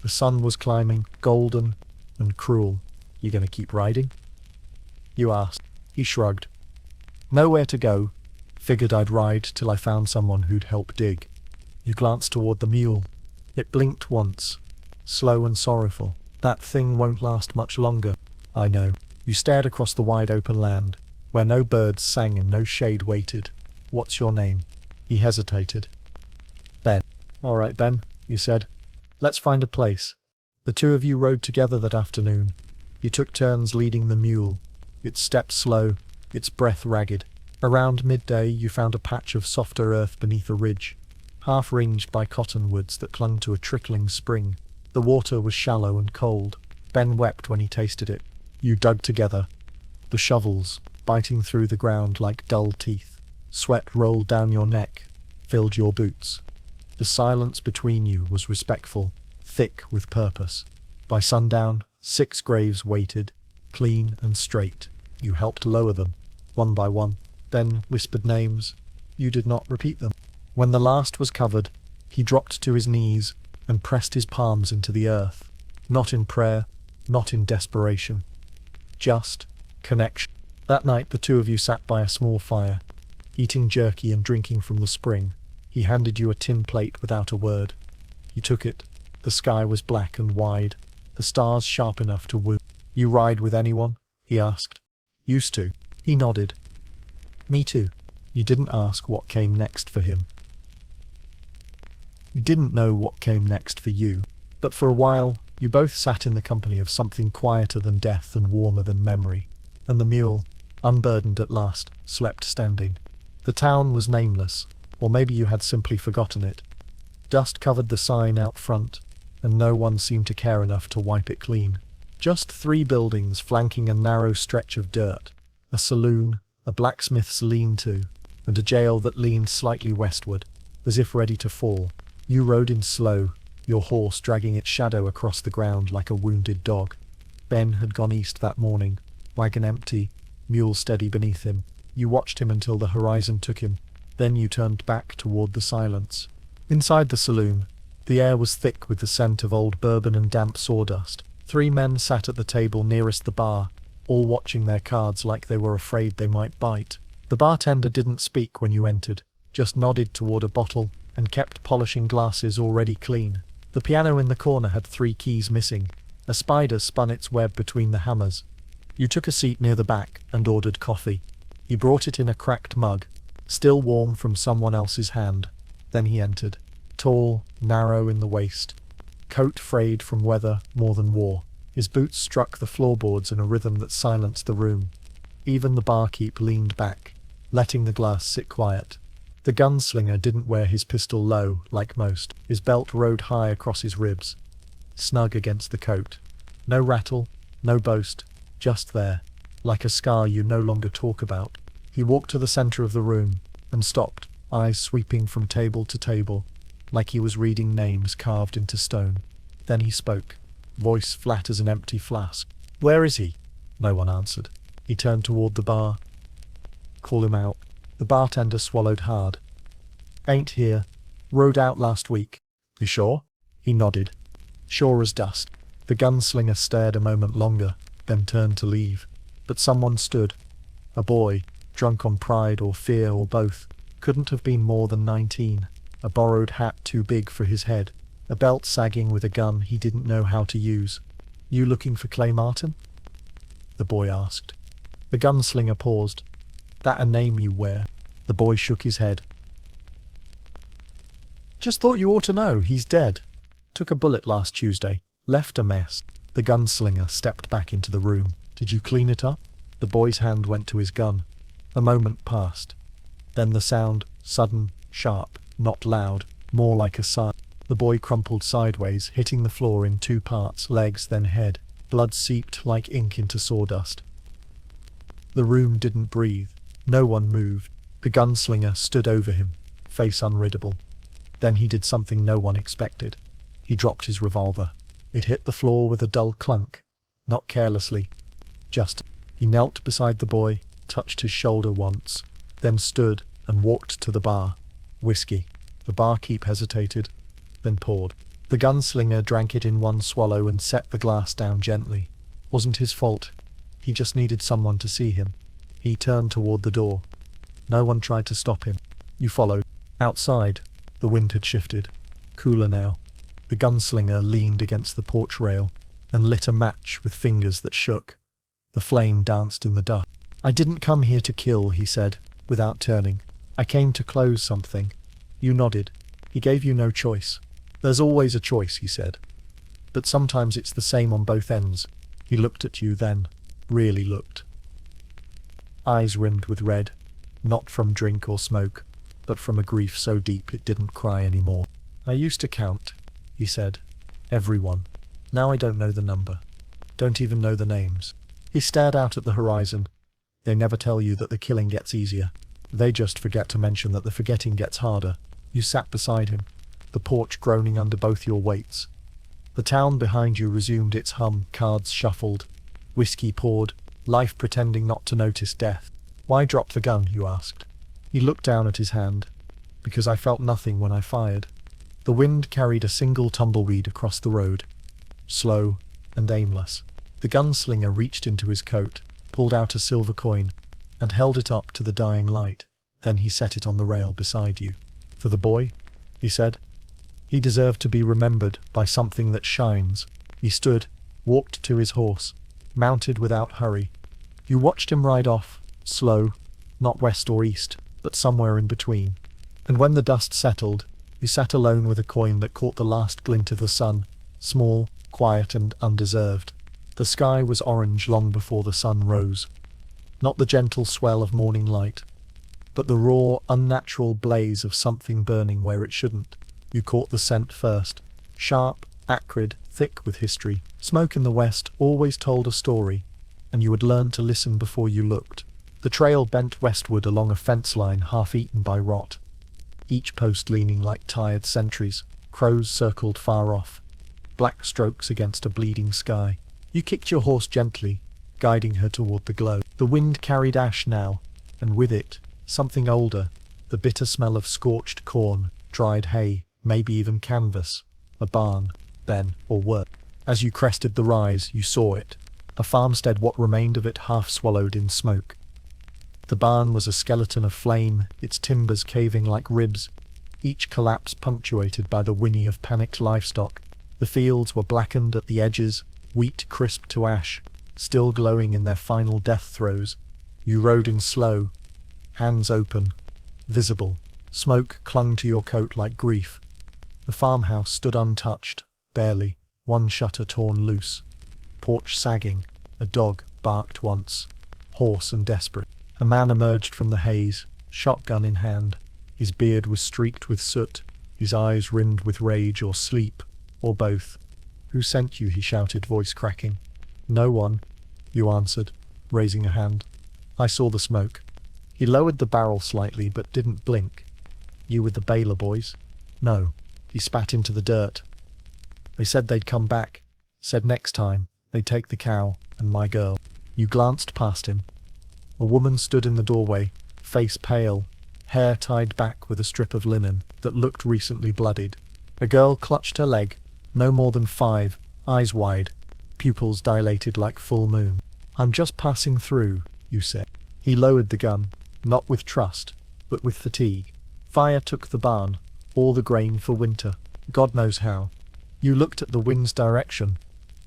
The sun was climbing, golden and cruel. You gonna keep riding? You asked. He shrugged. Nowhere to go. Figured I'd ride till I found someone who'd help dig. You glanced toward the mule. It blinked once, slow and sorrowful. That thing won't last much longer. I know. You stared across the wide open land, where no birds sang and no shade waited. What's your name? He hesitated. Ben. All right, Ben, you said. Let's find a place. The two of you rode together that afternoon. You took turns leading the mule. Its steps slow, its breath ragged. Around midday you found a patch of softer earth beneath a ridge, half ringed by cottonwoods that clung to a trickling spring. The water was shallow and cold. Ben wept when he tasted it. You dug together. The shovels, biting through the ground like dull teeth. Sweat rolled down your neck, filled your boots. The silence between you was respectful, thick with purpose. By sundown, 6 graves waited, clean and straight. You helped lower them, one by one. Ben whispered names. You did not repeat them. When the last was covered, he dropped to his knees and pressed his palms into the earth. Not in prayer, not in desperation. Just connection. That night the two of you sat by a small fire, eating jerky and drinking from the spring. He handed you a tin plate without a word. You took it. The sky was black and wide, the stars sharp enough to wound. You ride with anyone? He asked. Used to. He nodded. Me too. You didn't ask what came next for him. You didn't know what came next for you. But for a while, you both sat in the company of something quieter than death and warmer than memory. And the mule, unburdened at last, slept standing. The town was nameless, or maybe you had simply forgotten it. Dust covered the sign out front, and no one seemed to care enough to wipe it clean. Just 3 buildings flanking a narrow stretch of dirt. A saloon, a blacksmith's lean-to, and a jail that leaned slightly westward, as if ready to fall. You rode in slow, your horse dragging its shadow across the ground like a wounded dog. Ben had gone east that morning, wagon empty, mule steady beneath him. You watched him until the horizon took him. Then you turned back toward the silence. Inside the saloon, the air was thick with the scent of old bourbon and damp sawdust. 3 men sat at the table nearest the bar, all watching their cards like they were afraid they might bite. The bartender didn't speak when you entered, just nodded toward a bottle and kept polishing glasses already clean. The piano in the corner had 3 keys missing. A spider spun its web between the hammers. You took a seat near the back and ordered coffee. He brought it in a cracked mug, still warm from someone else's hand. Then he entered, tall, narrow in the waist, coat frayed from weather more than war. His boots struck the floorboards in a rhythm that silenced the room. Even the barkeep leaned back, letting the glass sit quiet. The gunslinger didn't wear his pistol low, like most. His belt rode high across his ribs, snug against the coat. No rattle, no boast, just there, like a scar you no longer talk about. He walked to the center of the room and stopped, eyes sweeping from table to table, like he was reading names carved into stone. Then he spoke, voice flat as an empty flask. Where is he? No one answered. He turned toward the bar. Call him out. The bartender swallowed hard. Ain't here. Rode out last week. You sure? He nodded. Sure as dust. The gunslinger stared a moment longer, then turned to leave. But someone stood. A boy, drunk on pride or fear or both, couldn't have been more than 19. A borrowed hat too big for his head. A belt sagging with a gun he didn't know how to use. You looking for Clay Martin? The boy asked. The gunslinger paused. That a name you wear? The boy shook his head. Just thought you ought to know, he's dead. Took a bullet last Tuesday. Left a mess. The gunslinger stepped back into the room. Did you clean it up? The boy's hand went to his gun. A moment passed. Then the sound, sudden, sharp, not loud, more like a sigh. The boy crumpled sideways, hitting the floor in 2 parts, legs then head. Blood seeped like ink into sawdust. The room didn't breathe. No one moved. The gunslinger stood over him, face unreadable. Then he did something no one expected. He dropped his revolver. It hit the floor with a dull clunk. Not carelessly. Just. He knelt beside the boy, touched his shoulder once, then stood and walked to the bar. Whiskey. The barkeep hesitated, then poured. The gunslinger drank it in one swallow and set the glass down gently. Wasn't his fault. He just needed someone to see him. He turned toward the door. No one tried to stop him. You followed. Outside, the wind had shifted. Cooler now. The gunslinger leaned against the porch rail and lit a match with fingers that shook. The flame danced in the dust. "I didn't come here to kill," he said, without turning. "I came to close something." You nodded. He gave you no choice. "There's always a choice," he said. "But sometimes it's the same on both ends." He looked at you then. Really looked. Eyes rimmed with red. Not from drink or smoke, but from a grief so deep it didn't cry anymore. "I used to count," he said. "Everyone. Now I don't know the number. Don't even know the names." He stared out at the horizon. They never tell you that the killing gets easier. They just forget to mention that the forgetting gets harder. You sat beside him, the porch groaning under both your weights. The town behind you resumed its hum, cards shuffled, whiskey poured, life pretending not to notice death. "Why drop the gun?" you asked. He looked down at his hand. "Because I felt nothing when I fired." The wind carried a single tumbleweed across the road. Slow and aimless. The gunslinger reached into his coat, pulled out a silver coin, and held it up to the dying light. Then he set it on the rail beside you. "For the boy," he said. "He deserved to be remembered by something that shines." He stood, walked to his horse, mounted without hurry. You watched him ride off, slow, not west or east, but somewhere in between. And when the dust settled, you sat alone with a coin that caught the last glint of the sun, small, quiet and undeserved. The sky was orange long before the sun rose. Not the gentle swell of morning light, but the raw, unnatural blaze of something burning where it shouldn't. You caught the scent first. Sharp, acrid, thick with history. Smoke in the west always told a story, and you had learned to listen before you looked. The trail bent westward along a fence line half-eaten by rot, each post leaning like tired sentries. Crows circled far off, black strokes against a bleeding sky. You kicked your horse gently, guiding her toward the glow. The wind carried ash now, and with it, something older, the bitter smell of scorched corn, dried hay, maybe even canvas. A barn, then, or worse. As you crested the rise, you saw it. A farmstead, what remained of it half swallowed in smoke. The barn was a skeleton of flame, its timbers caving like ribs, each collapse punctuated by the whinny of panicked livestock. The fields were blackened at the edges, wheat crisp to ash, still glowing in their final death throes. You rode in slow, hands open, visible. Smoke clung to your coat like grief. The farmhouse stood untouched, barely, one shutter torn loose. Porch sagging, a dog barked once, hoarse and desperate. A man emerged from the haze, shotgun in hand. His beard was streaked with soot, his eyes rimmed with rage or sleep, or both. "Who sent you?" he shouted, voice cracking. "No one," you answered, raising a hand. "I saw the smoke." He lowered the barrel slightly but didn't blink. "You with the Baylor boys?" "No." He spat into the dirt. "They said they'd come back. Said next time they'd take the cow and my girl." You glanced past him. A woman stood in the doorway, face pale, hair tied back with a strip of linen that looked recently bloodied. A girl clutched her leg, no more than 5, eyes wide, pupils dilated like full moon. "I'm just passing through," you said. He lowered the gun, not with trust, but with fatigue. Fire took the barn, all the grain for winter, God knows how. You looked at the wind's direction.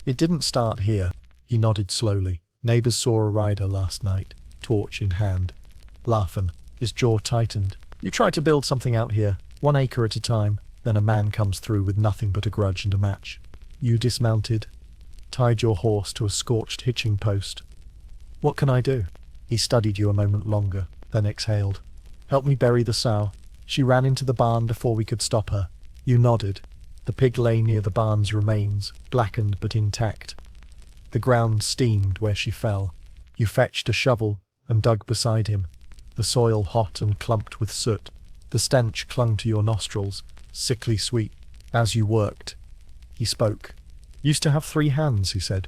"It didn't start here." He nodded slowly. "Neighbors saw a rider last night, torch in hand." Laughing, his jaw tightened. "You try to build something out here, 1 acre at a time, then a man comes through with nothing but a grudge and a match. You dismounted, tied your horse to a scorched hitching post. What can I do?" He studied you a moment longer, then exhaled. "Help me bury the sow. She ran into the barn before we could stop her." You nodded. The pig lay near the barn's remains, blackened but intact. The ground steamed where she fell. You fetched a shovel, and dug beside him, the soil hot and clumped with soot. The stench clung to your nostrils, sickly sweet. As you worked, he spoke. Used to have 3 hands, he said.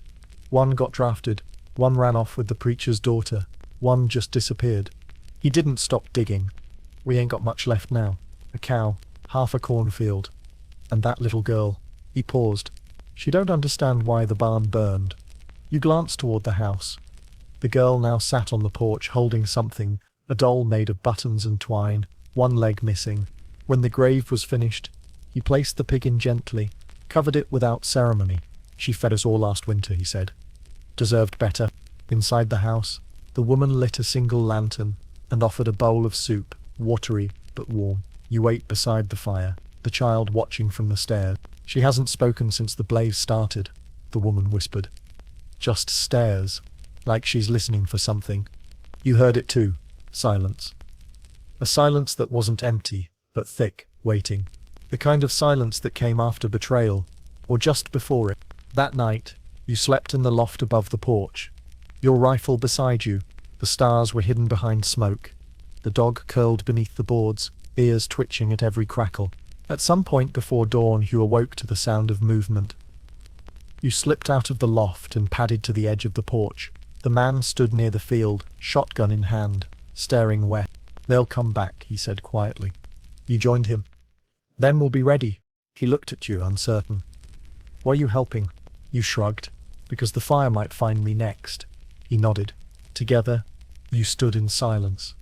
One got drafted, one ran off with the preacher's daughter, one just disappeared. He didn't stop digging. We ain't got much left now. A cow, half a cornfield. And that little girl. He paused. She don't understand why the barn burned. You glanced toward the house. The girl now sat on the porch holding something, a doll made of buttons and twine, one leg missing. When the grave was finished, he placed the pig in gently, covered it without ceremony. She fed us all last winter, he said. Deserved better. Inside the house, the woman lit a single lantern and offered a bowl of soup, watery but warm. You ate beside the fire, the child watching from the stairs. She hasn't spoken since the blaze started, the woman whispered. Just stares, like she's listening for something. You heard it too. Silence. A silence that wasn't empty, but thick, waiting. The kind of silence that came after betrayal, or just before it. That night, you slept in the loft above the porch. Your rifle beside you, the stars were hidden behind smoke. The dog curled beneath the boards, ears twitching at every crackle. At some point before dawn, you awoke to the sound of movement. You slipped out of the loft and padded to the edge of the porch. The man stood near the field, shotgun in hand, staring west. They'll come back, he said quietly. You joined him. Then we'll be ready. He looked at you, uncertain. Were you helping? You shrugged. Because the fire might find me next. He nodded. Together, you stood in silence.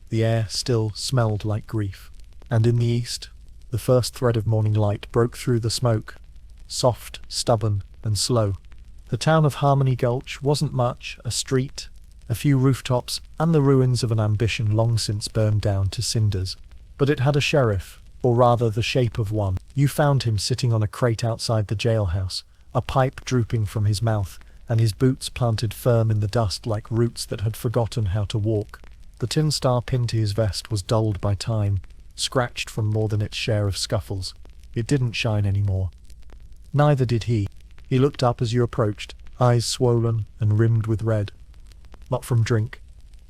The air still smelled like grief. And in the east, the first thread of morning light broke through the smoke. Soft, stubborn, and slow. The town of Harmony Gulch wasn't much, a street, a few rooftops, and the ruins of an ambition long since burned down to cinders. But it had a sheriff, or rather the shape of one. You found him sitting on a crate outside the jailhouse, a pipe drooping from his mouth, and his boots planted firm in the dust like roots that had forgotten how to walk. The tin star pinned to his vest was dulled by time, scratched from more than its share of scuffles. It didn't shine anymore. Neither did he. He looked up as you approached, eyes swollen and rimmed with red. Not from drink,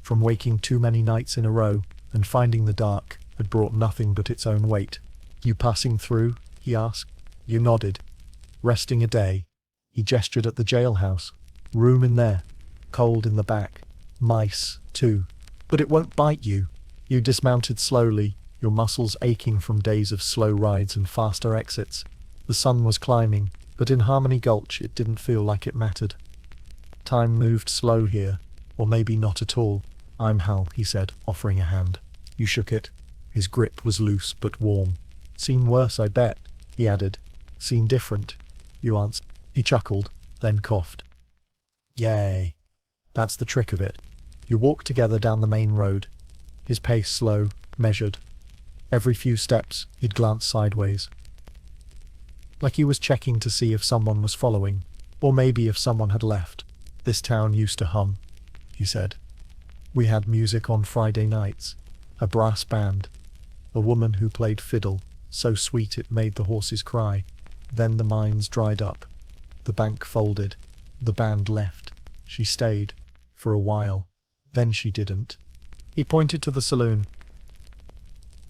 from waking too many nights in a row, and finding the dark had brought nothing but its own weight. You passing through? He asked. You nodded. Resting a day. He gestured at the jailhouse. Room in there. Cold in the back. Mice, too. But it won't bite you. You dismounted slowly, your muscles aching from days of slow rides and faster exits. The sun was climbing, but in Harmony Gulch it didn't feel like it mattered. Time moved slow here, or maybe not at all. I'm Hal, he said, offering a hand. You shook it. His grip was loose but warm. Seen worse, I bet, he added. Seen different, you answered. He chuckled, then coughed. Yay. That's the trick of it. You walked together down the main road, his pace slow, measured. Every few steps, he'd glance sideways. Like he was checking to see if someone was following, or maybe if someone had left. This town used to hum, he said. We had music on Friday nights, a brass band, a woman who played fiddle, so sweet it made the horses cry. Then the mines dried up. The bank folded. The band left. She stayed, for a while. Then she didn't. He pointed to the saloon.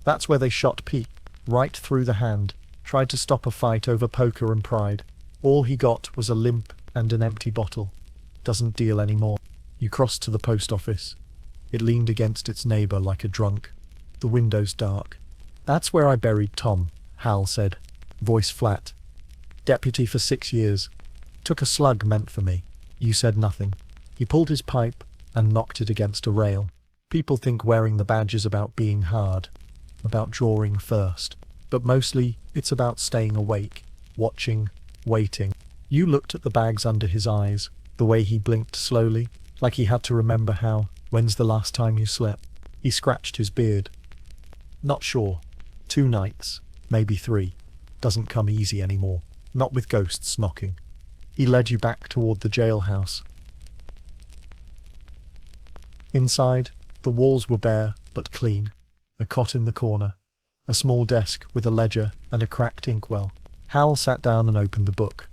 That's where they shot Pete, right through the hand, tried to stop a fight over poker and pride. All he got was a limp and an empty bottle. Doesn't deal anymore. You crossed to the post office. It leaned against its neighbor like a drunk. The windows dark. That's where I buried Tom, Hal said, voice flat. Deputy for 6 years. Took a slug meant for me. You said nothing. He pulled his pipe and knocked it against a rail. People think wearing the badge is about being hard, about drawing first. But mostly, it's about staying awake, watching, waiting. You looked at the bags under his eyes, the way he blinked slowly, like he had to remember how. When's the last time you slept? He scratched his beard. Not sure. 2 nights, maybe 3. Doesn't come easy anymore. Not with ghosts knocking. He led you back toward the jailhouse. Inside, the walls were bare but clean. A cot in the corner. A small desk with a ledger and a cracked inkwell. Hal sat down and opened the book.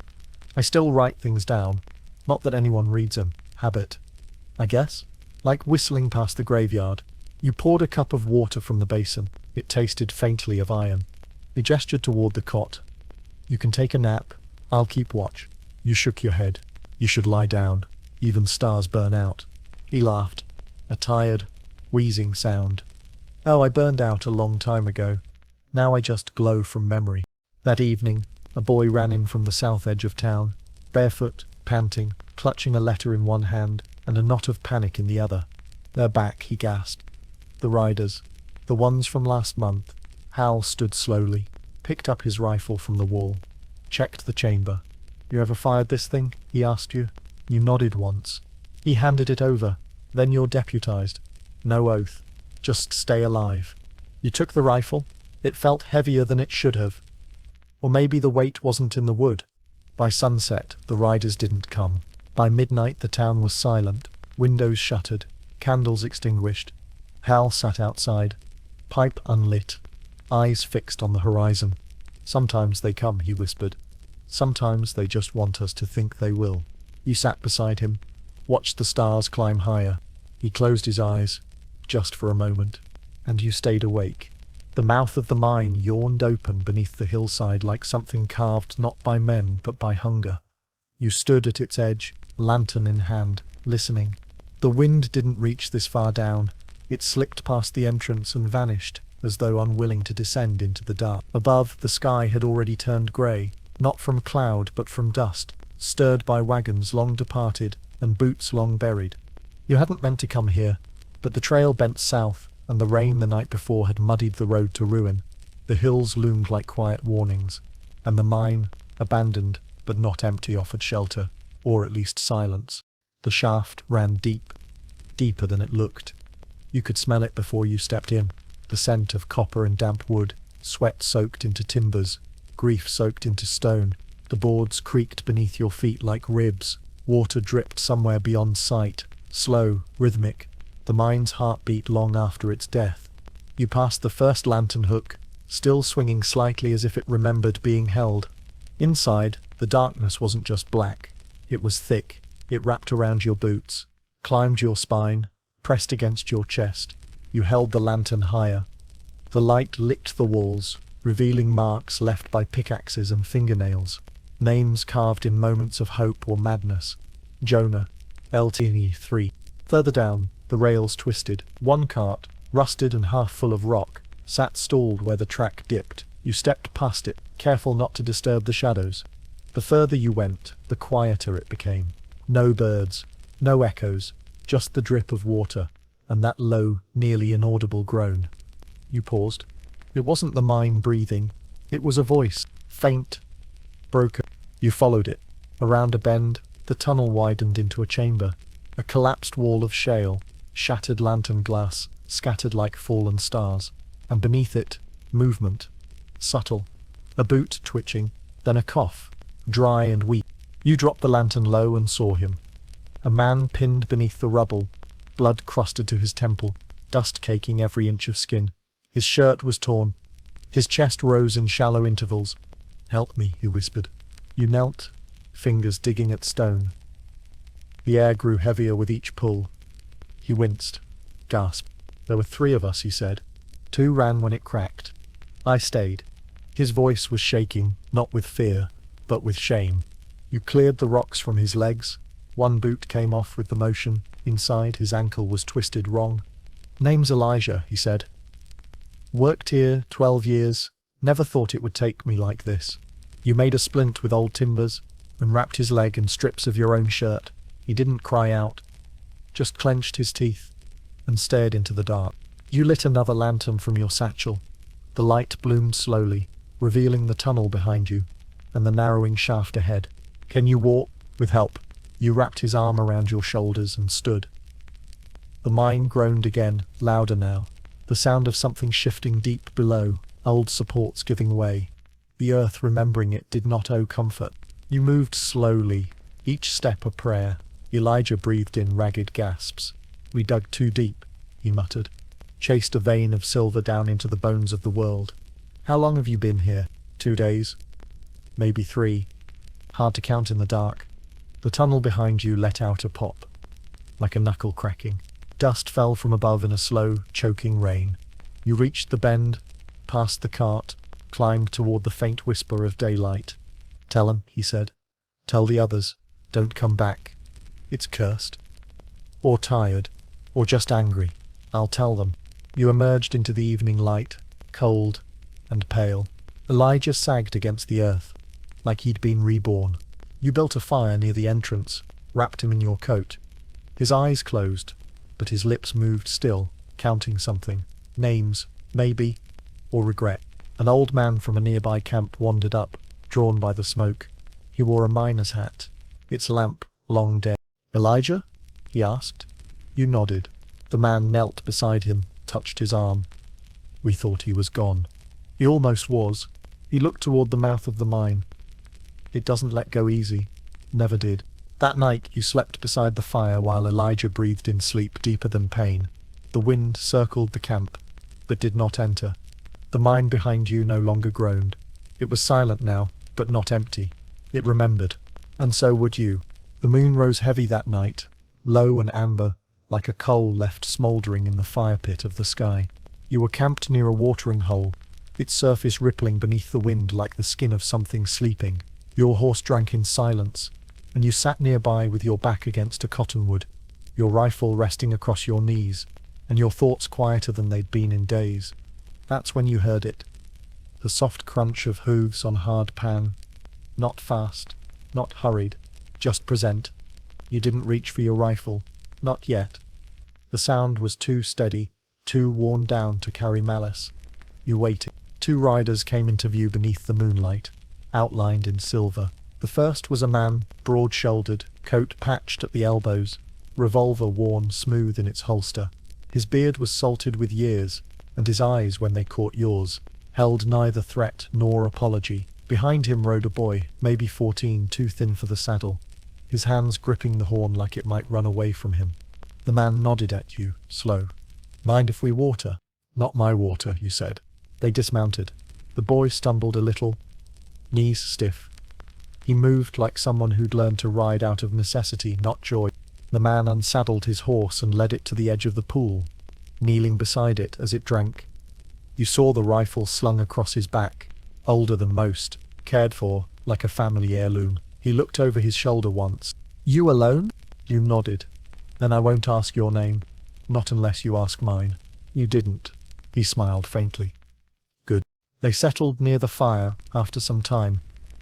I still write things down. Not that anyone reads them. Habit, I guess. like whistling past the graveyard. You poured a cup of water from the basin. It tasted faintly of iron. He gestured toward the cot. You can take a nap. I'll keep watch. You shook your head. You should lie down. Even stars burn out. He laughed. A tired, wheezing sound. Oh, I burned out a long time ago. Now I just glow from memory. That evening, a boy ran in from the south edge of town, barefoot, panting, clutching a letter in one hand and a knot of panic in the other. They're back, he gasped. The riders. The ones from last month. Hal stood slowly, picked up his rifle from the wall, checked the chamber. You ever fired this thing? He asked you. You nodded once. He handed it over. Then you're deputized. No oath. Just stay alive. You took the rifle. It felt heavier than it should have. Or maybe the weight wasn't in the wood. By sunset, the riders didn't come. By midnight, the town was silent, windows shuttered, candles extinguished. Hal sat outside, pipe unlit, eyes fixed on the horizon. Sometimes they come, he whispered. Sometimes they just want us to think they will. You sat beside him, watched the stars climb higher. He closed his eyes, just for a moment, and you stayed awake. The mouth of the mine yawned open beneath the hillside like something carved not by men but by hunger. You stood at its edge, lantern in hand, listening. The wind didn't reach this far down. It slicked past the entrance and vanished, as though unwilling to descend into the dark. Above, the sky had already turned grey, not from cloud but from dust, stirred by wagons long departed and boots long buried. You hadn't meant to come here, but the trail bent south, and the rain the night before had muddied the road to ruin. The hills loomed like quiet warnings, and the mine, abandoned but not empty, offered shelter, or at least silence. The shaft ran deep, deeper than it looked. You could smell it before you stepped in, the scent of copper and damp wood, sweat soaked into timbers, grief soaked into stone. The boards creaked beneath your feet like ribs. Water dripped somewhere beyond sight, slow, rhythmic, the mine's heartbeat long after its death. You passed the first lantern hook, still swinging slightly as if it remembered being held. Inside, the darkness wasn't just black. It was thick. It wrapped around your boots, climbed your spine, pressed against your chest. You held the lantern higher. The light licked the walls, revealing marks left by pickaxes and fingernails. Names carved in moments of hope or madness. Jonah, LTE 3. Further down, the rails twisted. One cart, rusted and half full of rock, sat stalled where the track dipped. You stepped past it, careful not to disturb the shadows. The further you went, the quieter it became. No birds, no echoes, just the drip of water, and that low, nearly inaudible groan. You paused. It wasn't the mine breathing. It was a voice, faint, broken. You followed it. Around a bend, the tunnel widened into a chamber. A collapsed wall of shale, shattered lantern glass, scattered like fallen stars. And beneath it, movement. Subtle. A boot twitching, then a cough, dry and weak. You dropped the lantern low and saw him. A man pinned beneath the rubble, blood crusted to his temple, dust caking every inch of skin. His shirt was torn. His chest rose in shallow intervals. "Help me," he whispered. You knelt, fingers digging at stone. The air grew heavier with each pull. He winced, gasped. "There were 3 of us," he said. 2 ran when it cracked. I stayed. His voice was shaking, not with fear, but with shame. You cleared the rocks from his legs. 1 boot came off with the motion. Inside, his ankle was twisted wrong. "Name's Elijah," he said. "Worked here 12 years. Never thought it would take me like this." You made a splint with old timbers and wrapped his leg in strips of your own shirt. He didn't cry out, just clenched his teeth and stared into the dark. You lit another lantern from your satchel. The light bloomed slowly, revealing the tunnel behind you and the narrowing shaft ahead. "Can you walk?" "With help." You wrapped his arm around your shoulders and stood. The mine groaned again, louder now. The sound of something shifting deep below, old supports giving way. The earth, remembering it, did not owe comfort. You moved slowly, each step a prayer. Elijah breathed in ragged gasps. "We dug too deep," he muttered. "Chased a vein of silver down into the bones of the world." "How long have you been here?" 2 days. Maybe 3. Hard to count in the dark. The tunnel behind you let out a pop, like a knuckle cracking. Dust fell from above in a slow, choking rain. You reached the bend, passed the cart, climbed toward the faint whisper of daylight. "Tell 'em," he said. "Tell the others. Don't come back. It's cursed. Or tired. Or just angry. I'll tell them." You emerged into the evening light, cold and pale. Elijah sagged against the earth, like he'd been reborn. You built a fire near the entrance, wrapped him in your coat. His eyes closed, but his lips moved still, counting something. Names, maybe, or regret. An old man from a nearby camp wandered up, drawn by the smoke. He wore a miner's hat, its lamp long dead. "Elijah?" he asked. You nodded. The man knelt beside him, touched his arm. "We thought he was gone." He almost was. He looked toward the mouth of the mine. "It doesn't let go easy. Never did." That night you slept beside the fire while Elijah breathed in sleep deeper than pain. The wind circled the camp, but did not enter. The mine behind you no longer groaned. It was silent now, but not empty. It remembered. And so would you. The moon rose heavy that night, low and amber, like a coal left smouldering in the fire pit of the sky. You were camped near a watering hole, its surface rippling beneath the wind like the skin of something sleeping. Your horse drank in silence, and you sat nearby with your back against a cottonwood, your rifle resting across your knees, and your thoughts quieter than they'd been in days. That's when you heard it. The soft crunch of hooves on hard pan. Not fast, not hurried, just present. You didn't reach for your rifle. Not yet. The sound was too steady, too worn down to carry malice. You waited. 2 riders came into view beneath the moonlight, outlined in silver. The first was a man, broad-shouldered, coat patched at the elbows, revolver worn smooth in its holster. His beard was salted with years, and his eyes, when they caught yours, held neither threat nor apology. Behind him rode a boy, maybe 14, too thin for the saddle, his hands gripping the horn like it might run away from him. The man nodded at you, slow. "Mind if we water?" "Not my water," you said. They dismounted. The boy stumbled a little, knees stiff. He moved like someone who'd learned to ride out of necessity, not joy. The man unsaddled his horse and led it to the edge of the pool, kneeling beside it as it drank. You saw the rifle slung across his back, older than most, cared for, like a family heirloom. He looked over his shoulder once. "You alone?" You nodded. "Then I won't ask your name. Not unless you ask mine." You didn't. He smiled faintly. "Good." They settled near the fire after some time,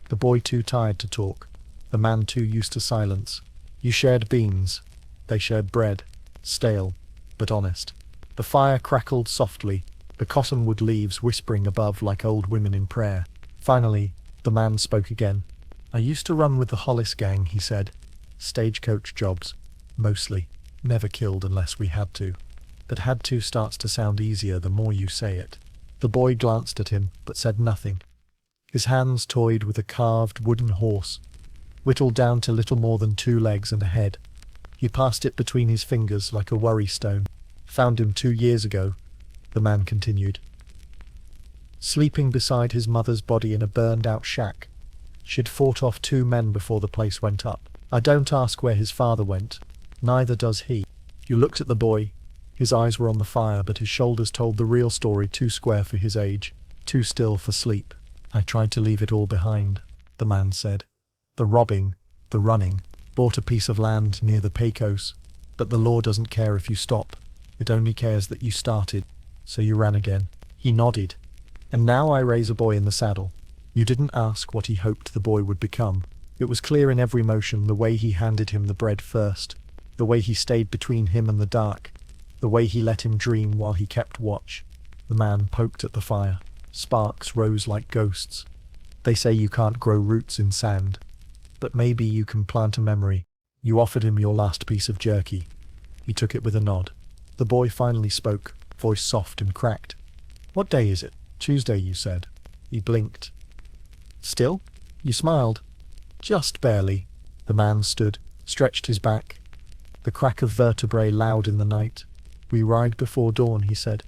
the boy too tired to talk, the man too used to silence. You shared beans. They shared bread, stale, but honest. The fire crackled softly, the cottonwood leaves whispering above like old women in prayer. Finally, the man spoke again. "I used to run with the Hollis gang," he said. "Stagecoach jobs. Mostly. Never killed unless we had to. But had to starts to sound easier the more you say it." The boy glanced at him, but said nothing. His hands toyed with a carved wooden horse, whittled down to little more than 2 legs and a head. He passed it between his fingers like a worry stone. "Found him 2 years ago," the man continued. "Sleeping beside his mother's body in a burned-out shack. She'd fought off 2 men before the place went up. I don't ask where his father went. Neither does he." You looked at the boy. His eyes were on the fire, but his shoulders told the real story, too square for his age, too still for sleep. "I tried to leave it all behind," the man said. "The robbing, the running. Bought a piece of land near the Pecos. But the law doesn't care if you stop. It only cares that you started. So you ran again." He nodded. "And now I raise a boy in the saddle." You didn't ask what he hoped the boy would become. It was clear in every motion, the way he handed him the bread first, the way he stayed between him and the dark, the way he let him dream while he kept watch. The man poked at the fire. Sparks rose like ghosts. "They say you can't grow roots in sand. But maybe you can plant a memory." You offered him your last piece of jerky. He took it with a nod. The boy finally spoke, voice soft and cracked. "What day is it?" "Tuesday," you said. He blinked. "Still?" You smiled. "Just barely." The man stood, stretched his back, the crack of vertebrae loud in the night. "We ride before dawn," he said.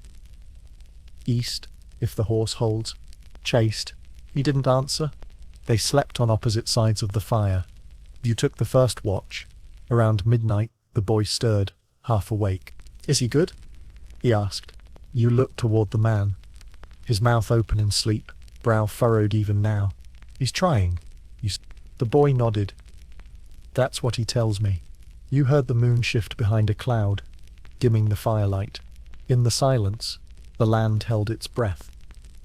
"East, if the horse holds." "Chased." He didn't answer. They slept on opposite sides of the fire. You took the first watch. Around midnight, the boy stirred, half awake. Is he good? He asked. You looked toward the man, his mouth open in sleep, brow furrowed even now. He's trying. The boy nodded. That's what he tells me. You heard the moon shift behind a cloud, dimming the firelight. In the silence, the land held its breath.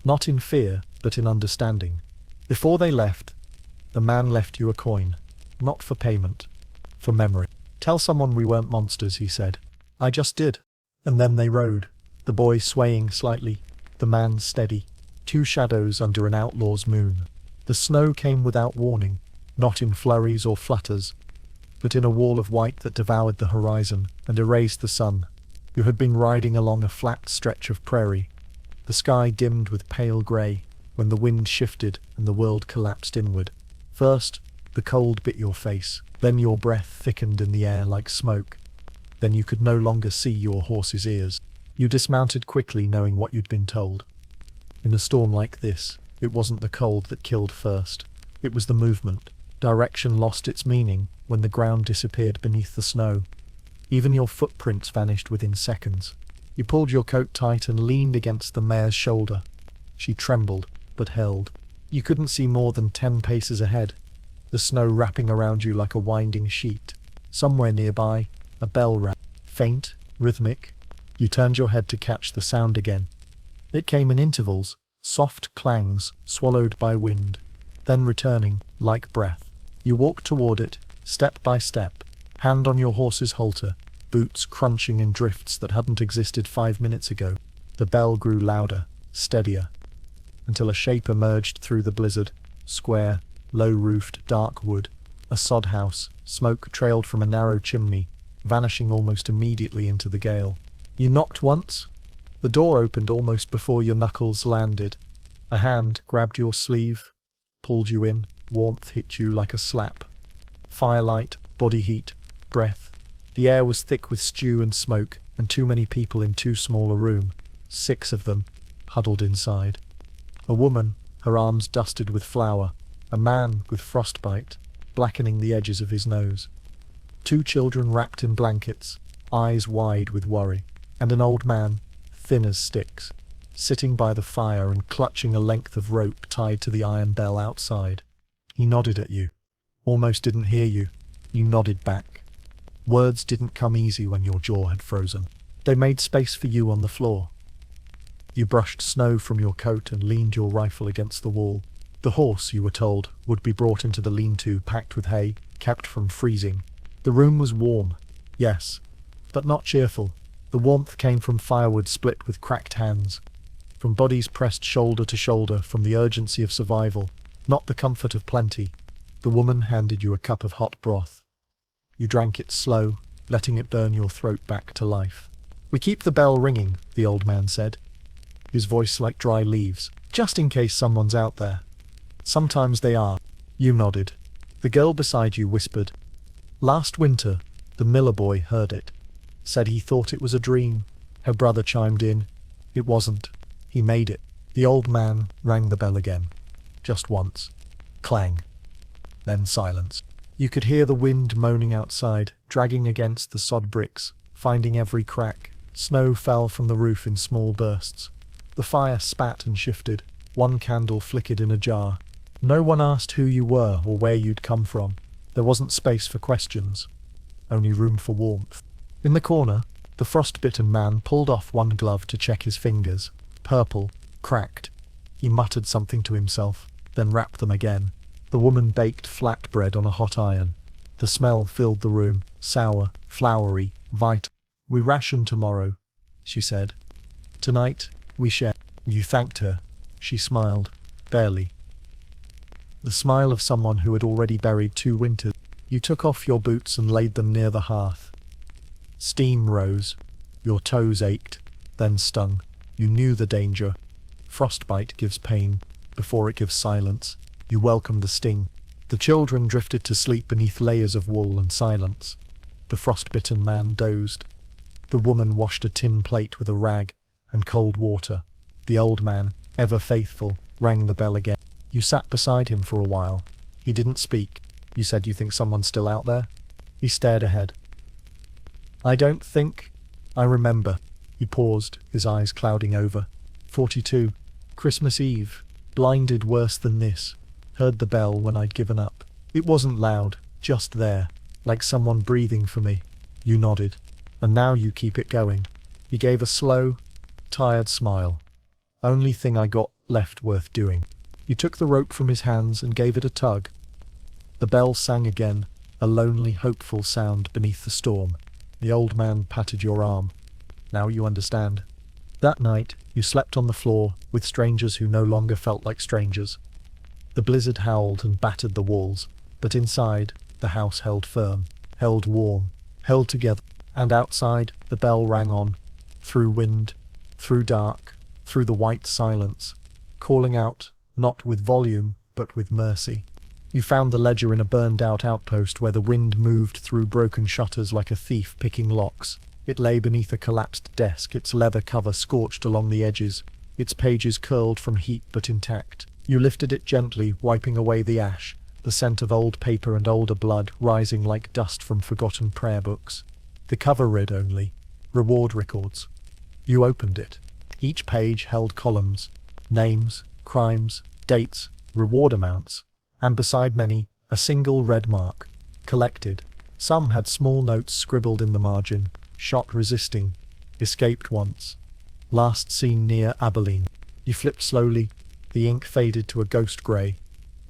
Not in fear, but in understanding. Before they left, the man left you a coin. Not for payment. For memory. Tell someone we weren't monsters, he said. I just did. And then they rode. The boy swaying slightly. The man steady. Two shadows under an outlaw's moon. The snow came without warning. Not in flurries or flutters, but in a wall of white that devoured the horizon and erased the sun. You had been riding along a flat stretch of prairie. The sky dimmed with pale grey when the wind shifted and the world collapsed inward. First, the cold bit your face. Then your breath thickened in the air like smoke. Then you could no longer see your horse's ears. You dismounted quickly, knowing what you'd been told. In a storm like this, it wasn't the cold that killed first. It was the movement. Direction lost its meaning when the ground disappeared beneath the snow. Even your footprints vanished within seconds. You pulled your coat tight and leaned against the mare's shoulder. She trembled, but held. You couldn't see more than 10 paces ahead, the snow wrapping around you like a winding sheet. Somewhere nearby, a bell rang. Faint, rhythmic. You turned your head to catch the sound again. It came in intervals, soft clangs swallowed by wind, then returning, like breath. You walked toward it, step by step, hand on your horse's halter, boots crunching in drifts that hadn't existed 5 minutes ago. The bell grew louder, steadier, until a shape emerged through the blizzard. Square, low-roofed, dark wood. A sod house. Smoke trailed from a narrow chimney, vanishing almost immediately into the gale. You knocked once. The door opened almost before your knuckles landed. A hand grabbed your sleeve, pulled you in. Warmth hit you like a slap. Firelight, body heat, breath. The air was thick with stew and smoke, and too many people in too small a room. 6 of them, huddled inside. A woman, her arms dusted with flour. A man with frostbite, blackening the edges of his nose. 2 children wrapped in blankets, eyes wide with worry. And an old man, thin as sticks, sitting by the fire and clutching a length of rope tied to the iron bell outside. He nodded at you. Almost didn't hear you. You nodded back. Words didn't come easy when your jaw had frozen. They made space for you on the floor. You brushed snow from your coat and leaned your rifle against the wall. The horse, you were told, would be brought into the lean-to packed with hay, kept from freezing. The room was warm, yes, but not cheerful. The warmth came from firewood split with cracked hands, from bodies pressed shoulder to shoulder, from the urgency of survival, not the comfort of plenty. The woman handed you a cup of hot broth. You drank it slow, letting it burn your throat back to life. We keep the bell ringing, the old man said, his voice like dry leaves, just in case someone's out there. Sometimes they are. You nodded. The girl beside you whispered. Last winter, the Miller boy heard it. Said he thought it was a dream. Her brother chimed in. It wasn't. He made it. The old man rang the bell again. Just once. Clang. Then silence. You could hear the wind moaning outside, dragging against the sod bricks, finding every crack. Snow fell from the roof in small bursts. The fire spat and shifted. One candle flickered in a jar. No one asked who you were or where you'd come from. There wasn't space for questions. Only room for warmth. In the corner, the frostbitten man pulled off one glove to check his fingers. Purple, cracked. He muttered something to himself, then wrapped them again. The woman baked flatbread on a hot iron. The smell filled the room, sour, floury, vital. We ration tomorrow, she said. Tonight, we share. You thanked her. She smiled, barely. The smile of someone who had already buried 2 winters. You took off your boots and laid them near the hearth. Steam rose. Your toes ached, then stung. You knew the danger. Frostbite gives pain, before it gives silence. You welcomed the sting. The children drifted to sleep beneath layers of wool and silence. The frostbitten man dozed. The woman washed a tin plate with a rag and cold water. The old man, ever faithful, rang the bell again. You sat beside him for a while. He didn't speak. You said, you think someone's still out there? He stared ahead. I don't think. I remember. He paused, his eyes clouding over. 42. Christmas Eve. Blinded worse than this. Heard the bell when I'd given up. It wasn't loud, just there, like someone breathing for me. You nodded. And now you keep it going. He gave a slow, tired smile. Only thing I got left worth doing. You took the rope from his hands and gave it a tug. The bell sang again, a lonely, hopeful sound beneath the storm. The old man patted your arm. Now you understand. That night, you slept on the floor with strangers who no longer felt like strangers. The blizzard howled and battered the walls, but inside, the house held firm, held warm, held together. And outside, the bell rang on, through wind, through dark, through the white silence, calling out, not with volume, but with mercy. You found the ledger in a burned-out outpost where the wind moved through broken shutters like a thief picking locks. It lay beneath a collapsed desk, its leather cover scorched along the edges, its pages curled from heat but intact. You lifted it gently, wiping away the ash, the scent of old paper and older blood rising like dust from forgotten prayer books. The cover read only, "Reward Records." You opened it. Each page held columns, names, crimes, dates, reward amounts, and beside many, a single red mark, collected. Some had small notes scribbled in the margin, shot resisting, escaped once, last seen near Abilene. You flipped slowly, the ink faded to a ghost grey.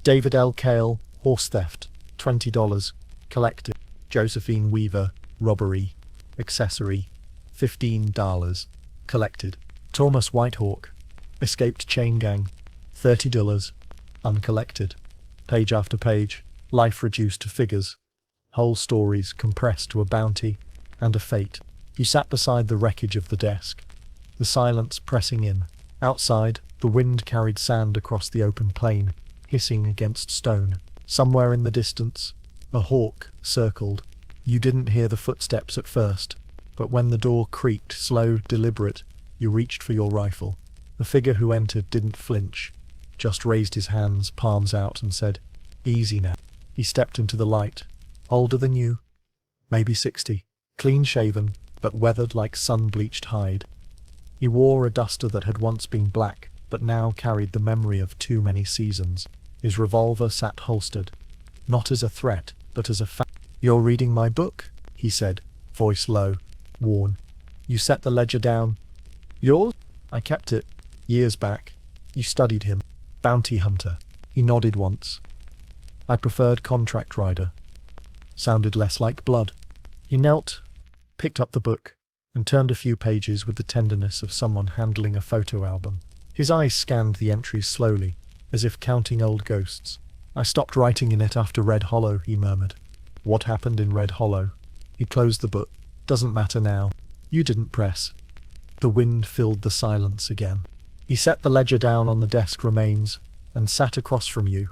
David L. Cale, horse theft, $20, collected. Josephine Weaver, robbery, accessory, $15, collected. Thomas Whitehawk, escaped chain gang, $30, uncollected. Page after page, life reduced to figures, whole stories compressed to a bounty and a fate. You sat beside the wreckage of the desk, the silence pressing in. Outside, the wind carried sand across the open plain, hissing against stone. Somewhere in the distance, a hawk circled. You didn't hear the footsteps at first, but when the door creaked, slow, deliberate, you reached for your rifle. The figure who entered didn't flinch, just raised his hands, palms out, and said, "Easy now." He stepped into the light, older than you, maybe 60, clean-shaven, but weathered like sun-bleached hide. He wore a duster that had once been black, but now carried the memory of too many seasons. His revolver sat holstered, not as a threat, but as a fact. "You're reading my book," he said, voice low, worn. You set the ledger down. "Yours?" "I kept it, years back." You studied him. "Bounty hunter." He nodded once. "I preferred contract rider." Sounded less like blood. He knelt, picked up the book, and turned a few pages with the tenderness of someone handling a photo album. His eyes scanned the entries slowly, as if counting old ghosts. "I stopped writing in it after Red Hollow," he murmured. "What happened in Red Hollow?" He closed the book. "Doesn't matter now. You didn't press." The wind filled the silence again. He set the ledger down on the desk remains and sat across from you.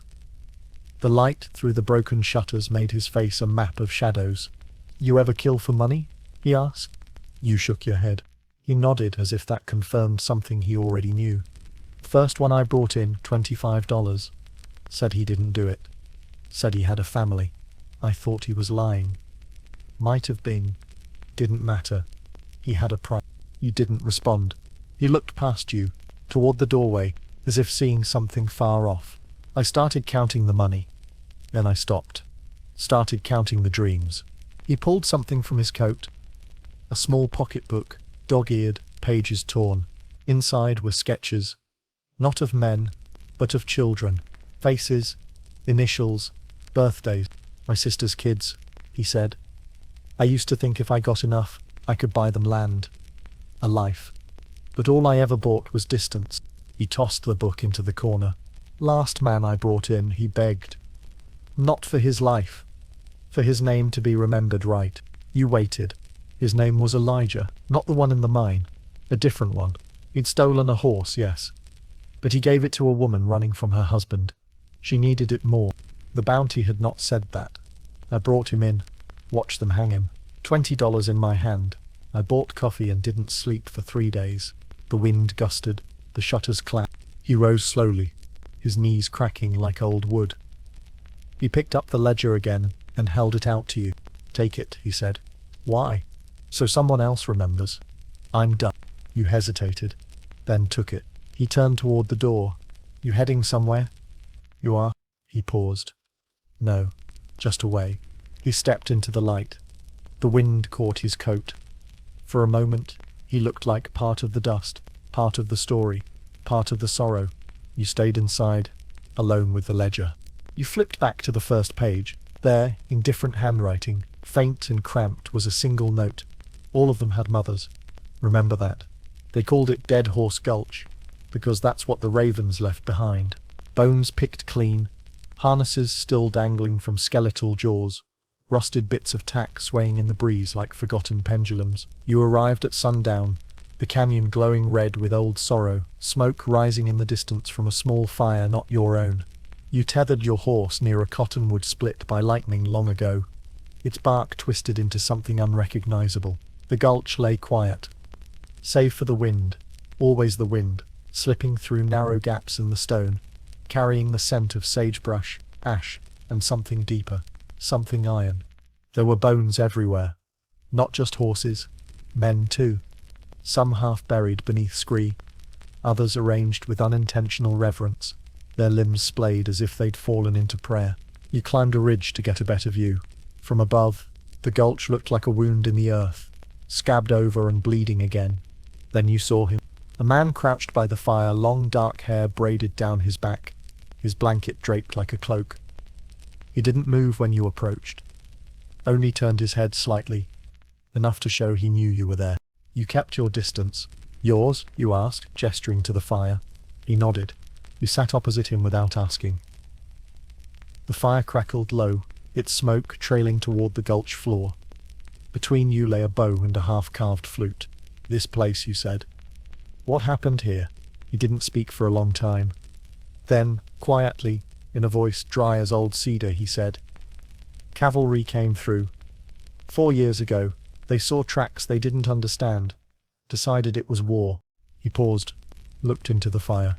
The light through the broken shutters made his face a map of shadows. "You ever kill for money?" he asked. You shook your head. He nodded as if that confirmed something he already knew. "First one I brought in, $25. Said he didn't do it. Said he had a family. I thought he was lying. Might have been. Didn't matter. He had a price." You didn't respond. He looked past you, toward the doorway, as if seeing something far off. "I started counting the money. Then I stopped. Started counting the dreams." He pulled something from his coat. A small pocketbook, dog-eared, pages torn. Inside were sketches, not of men, but of children. Faces, initials, birthdays. "My sister's kids," he said. "I used to think if I got enough, I could buy them land. A life. But all I ever bought was distance." He tossed the book into the corner. "Last man I brought in," he begged. "Not for his life. For his name to be remembered right." You waited. His name was Elijah, not the one in the mine. A different one. He'd stolen a horse, yes. But he gave it to a woman running from her husband. She needed it more. The bounty had not said that. I brought him in. Watched them hang him. $20 in my hand. I bought coffee and didn't sleep for 3 days. The wind gusted. The shutters clapped. He rose slowly, his knees cracking like old wood. He picked up the ledger again and held it out to you. "Take it," he said. "Why?" "So someone else remembers." I'm done. You hesitated, then took it. He turned toward the door. You heading somewhere? You are? He paused. No, just away. He stepped into the light. The wind caught his coat. For a moment, he looked like part of the dust, part of the story, part of the sorrow. You stayed inside, alone with the ledger. You flipped back to the first page. There, in different handwriting, faint and cramped, was a single note. All of them had mothers. Remember that. They called it Dead Horse Gulch, because that's what the ravens left behind. Bones picked clean, harnesses still dangling from skeletal jaws, rusted bits of tack swaying in the breeze like forgotten pendulums. You arrived at sundown, the canyon glowing red with old sorrow, smoke rising in the distance from a small fire not your own. You tethered your horse near a cottonwood split by lightning long ago. Its bark twisted into something unrecognizable. The gulch lay quiet, save for the wind, always the wind, slipping through narrow gaps in the stone, carrying the scent of sagebrush, ash, and something deeper, something iron. There were bones everywhere. Not just horses, men too. Some half buried beneath scree, others arranged with unintentional reverence, their limbs splayed as if they'd fallen into prayer. You climbed a ridge to get a better view. From above, the gulch looked like a wound in the earth, scabbed over and bleeding again. Then you saw him. A man crouched by the fire, long dark hair braided down his back, his blanket draped like a cloak. He didn't move when you approached, only turned his head slightly, enough to show he knew you were there. You kept your distance. Yours? You asked, gesturing to the fire. He nodded. You sat opposite him without asking. The fire crackled low, its smoke trailing toward the gulch floor. Between you lay a bow and a half-carved flute. This place, you said. What happened here? He didn't speak for a long time. Then, quietly, in a voice dry as old cedar, he said, Cavalry came through. 4 years ago, they saw tracks they didn't understand, decided it was war. He paused, looked into the fire.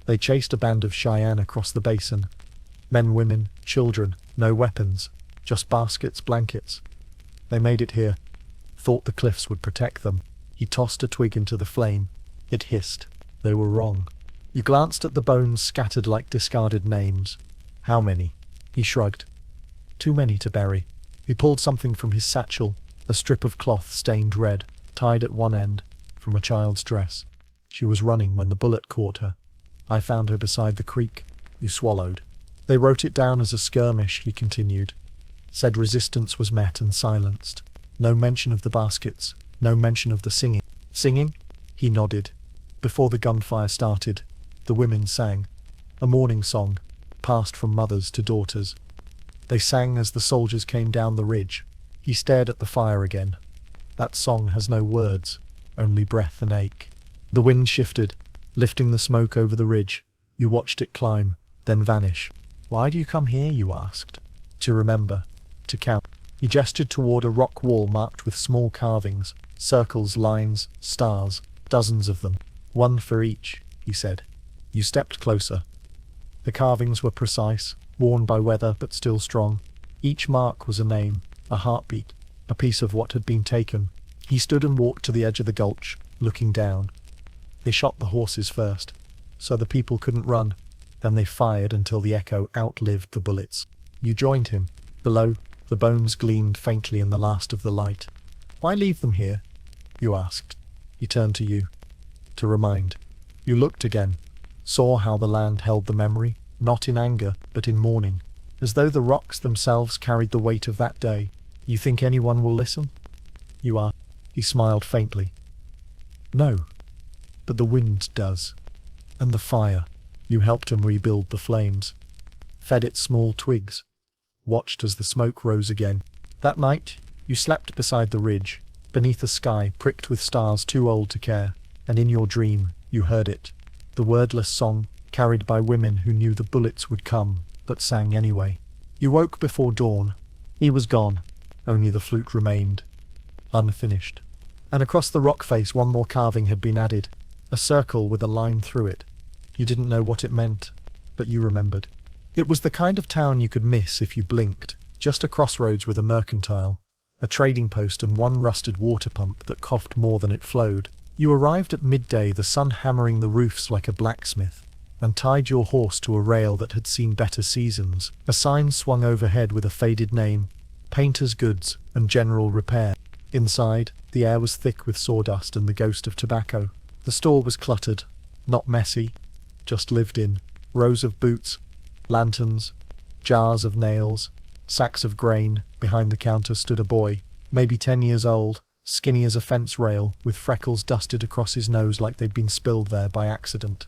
They chased a band of Cheyenne across the basin. Men, women, children, no weapons, just baskets, blankets. They made it here, thought the cliffs would protect them. He tossed a twig into the flame. It hissed. They were wrong. You glanced at the bones scattered like discarded names. How many? He shrugged. Too many to bury. He pulled something from his satchel, a strip of cloth stained red, tied at one end, from a child's dress. She was running when the bullet caught her. I found her beside the creek. You swallowed. They wrote it down as a skirmish, he continued. Said resistance was met and silenced. No mention of the baskets, no mention of the singing. Singing? He nodded. Before the gunfire started, the women sang. A mourning song, passed from mothers to daughters. They sang as the soldiers came down the ridge. He stared at the fire again. That song has no words, only breath and ache. The wind shifted, lifting the smoke over the ridge. You watched it climb, then vanish. Why do you come here, you asked. To remember, to count. He gestured toward a rock wall marked with small carvings, circles, lines, stars, dozens of them. One for each, he said. You stepped closer. The carvings were precise, worn by weather but still strong. Each mark was a name, a heartbeat, a piece of what had been taken. He stood and walked to the edge of the gulch, looking down. They shot the horses first, so the people couldn't run. Then they fired until the echo outlived the bullets. You joined him. Below, the bones gleamed faintly in the last of the light. Why leave them here? You asked. He turned to you. To remind. You looked again, saw how the land held the memory, not in anger, but in mourning, as though the rocks themselves carried the weight of that day. You think anyone will listen? You are. He smiled faintly. No, but the wind does. And the fire. You helped him rebuild the flames, fed it small twigs, watched as the smoke rose again. That night, you slept beside the ridge, beneath a sky pricked with stars too old to care, and in your dream, you heard it. The wordless song, carried by women who knew the bullets would come, but sang anyway. You woke before dawn. He was gone. Only the flute remained, unfinished. And across the rock face one more carving had been added, a circle with a line through it. You didn't know what it meant, but you remembered. It was the kind of town you could miss if you blinked, just a crossroads with a mercantile, a trading post and one rusted water pump that coughed more than it flowed. You arrived at midday, the sun hammering the roofs like a blacksmith, and tied your horse to a rail that had seen better seasons. A sign swung overhead with a faded name, Painter's Goods and General Repair. Inside, the air was thick with sawdust and the ghost of tobacco. The store was cluttered, not messy, just lived in. Rows of boots, lanterns, jars of nails, sacks of grain. Behind the counter stood a boy, maybe 10 years old, skinny as a fence rail, with freckles dusted across his nose like they'd been spilled there by accident.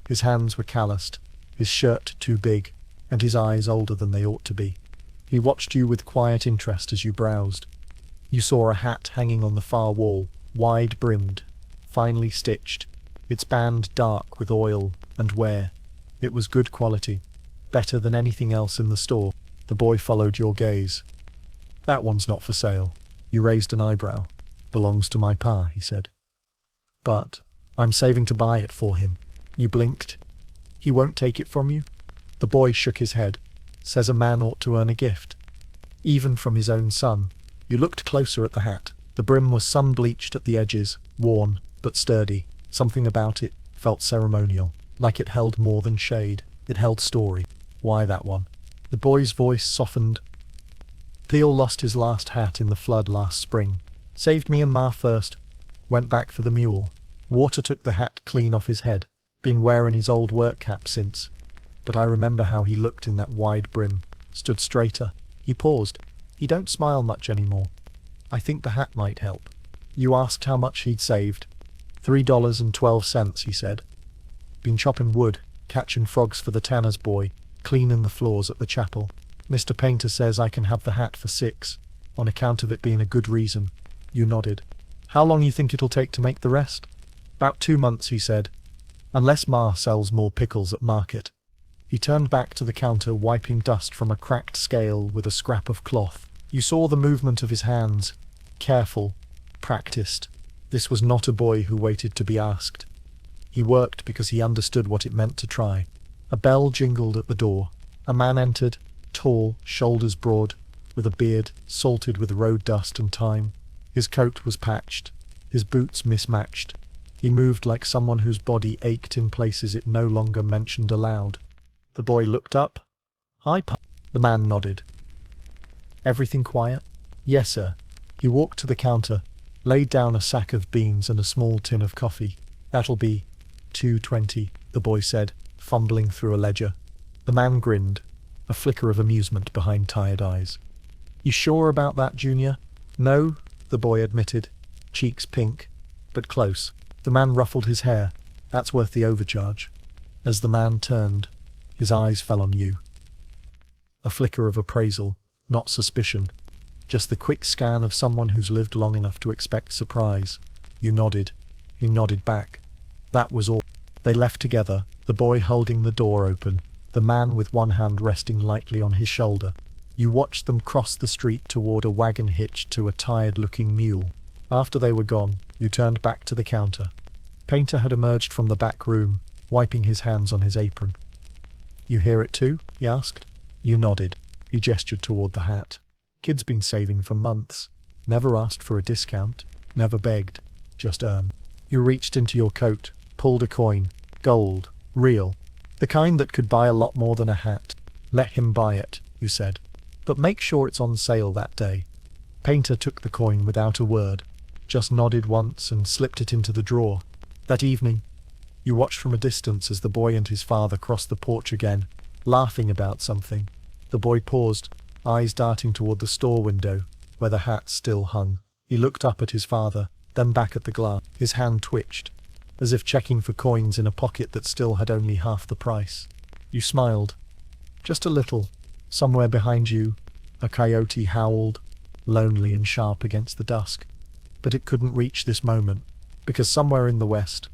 His hands were calloused, his shirt too big, and his eyes older than they ought to be. He watched you with quiet interest as you browsed. You saw a hat hanging on the far wall, wide-brimmed, finely stitched, its band dark with oil and wear. It was good quality, better than anything else in the store. The boy followed your gaze. "That one's not for sale." You raised an eyebrow. "Belongs to my pa," he said. "But I'm saving to buy it for him." You blinked. "He won't take it from you?" The boy shook his head. "Says a man ought to earn a gift, even from his own son." You looked closer at the hat. The brim was sun-bleached at the edges, worn, but sturdy. Something about it felt ceremonial, like it held more than shade. It held story. "Why that one?" The boy's voice softened. "Theo lost his last hat in the flood last spring. Saved me and Ma first. Went back for the mule. Water took the hat clean off his head. Been wearing his old work cap since. But I remember how he looked in that wide brim. Stood straighter." He paused. "He don't smile much anymore. I think the hat might help." You asked how much he'd saved. $3.12, he said. "Been chopping wood, catching frogs for the tanner's boy, cleaning the floors at the chapel. Mr. Painter says I can have the hat for $6, on account of it being a good reason." You nodded. "How long you think it'll take to make the rest?" "About 2 months, he said. Unless Ma sells more pickles at market." He turned back to the counter, wiping dust from a cracked scale with a scrap of cloth. You saw the movement of his hands. Careful, practiced. This was not a boy who waited to be asked. He worked because he understood what it meant to try. A bell jingled at the door. A man entered, tall, shoulders broad, with a beard salted with road dust and time. His coat was patched, his boots mismatched. He moved like someone whose body ached in places it no longer mentioned aloud. The boy looked up. "Hi, Pa." The man nodded. "Everything quiet?" "Yes, sir." He walked to the counter, laid down a sack of beans and a small tin of coffee. "That'll be $2.20, the boy said, fumbling through a ledger. The man grinned, a flicker of amusement behind tired eyes. "You sure about that, Junior?" "No," the boy admitted, cheeks pink, but close. The man ruffled his hair. "That's worth the overcharge." As the man turned, his eyes fell on you. A flicker of appraisal, not suspicion. Just the quick scan of someone who's lived long enough to expect surprise. You nodded. He nodded back. That was all. They left together, the boy holding the door open, the man with one hand resting lightly on his shoulder. You watched them cross the street toward a wagon hitched to a tired-looking mule. After they were gone, you turned back to the counter. Painter had emerged from the back room, wiping his hands on his apron. "You hear it too?" he asked. You nodded. He gestured toward the hat. "Kid's been saving for months. Never asked for a discount. Never begged. Just earn." You reached into your coat, pulled a coin. Gold. Real. The kind that could buy a lot more than a hat. "Let him buy it," you said. "But make sure it's on sale that day." Painter took the coin without a word, just nodded once and slipped it into the drawer. That evening, you watched from a distance as the boy and his father crossed the porch again, laughing about something. The boy paused, eyes darting toward the store window, where the hat still hung. He looked up at his father, then back at the glass. His hand twitched, as if checking for coins in a pocket that still had only half the price. You smiled. Just a little. Somewhere behind you, a coyote howled, lonely and sharp against the dusk. But it couldn't reach this moment, because somewhere in the west,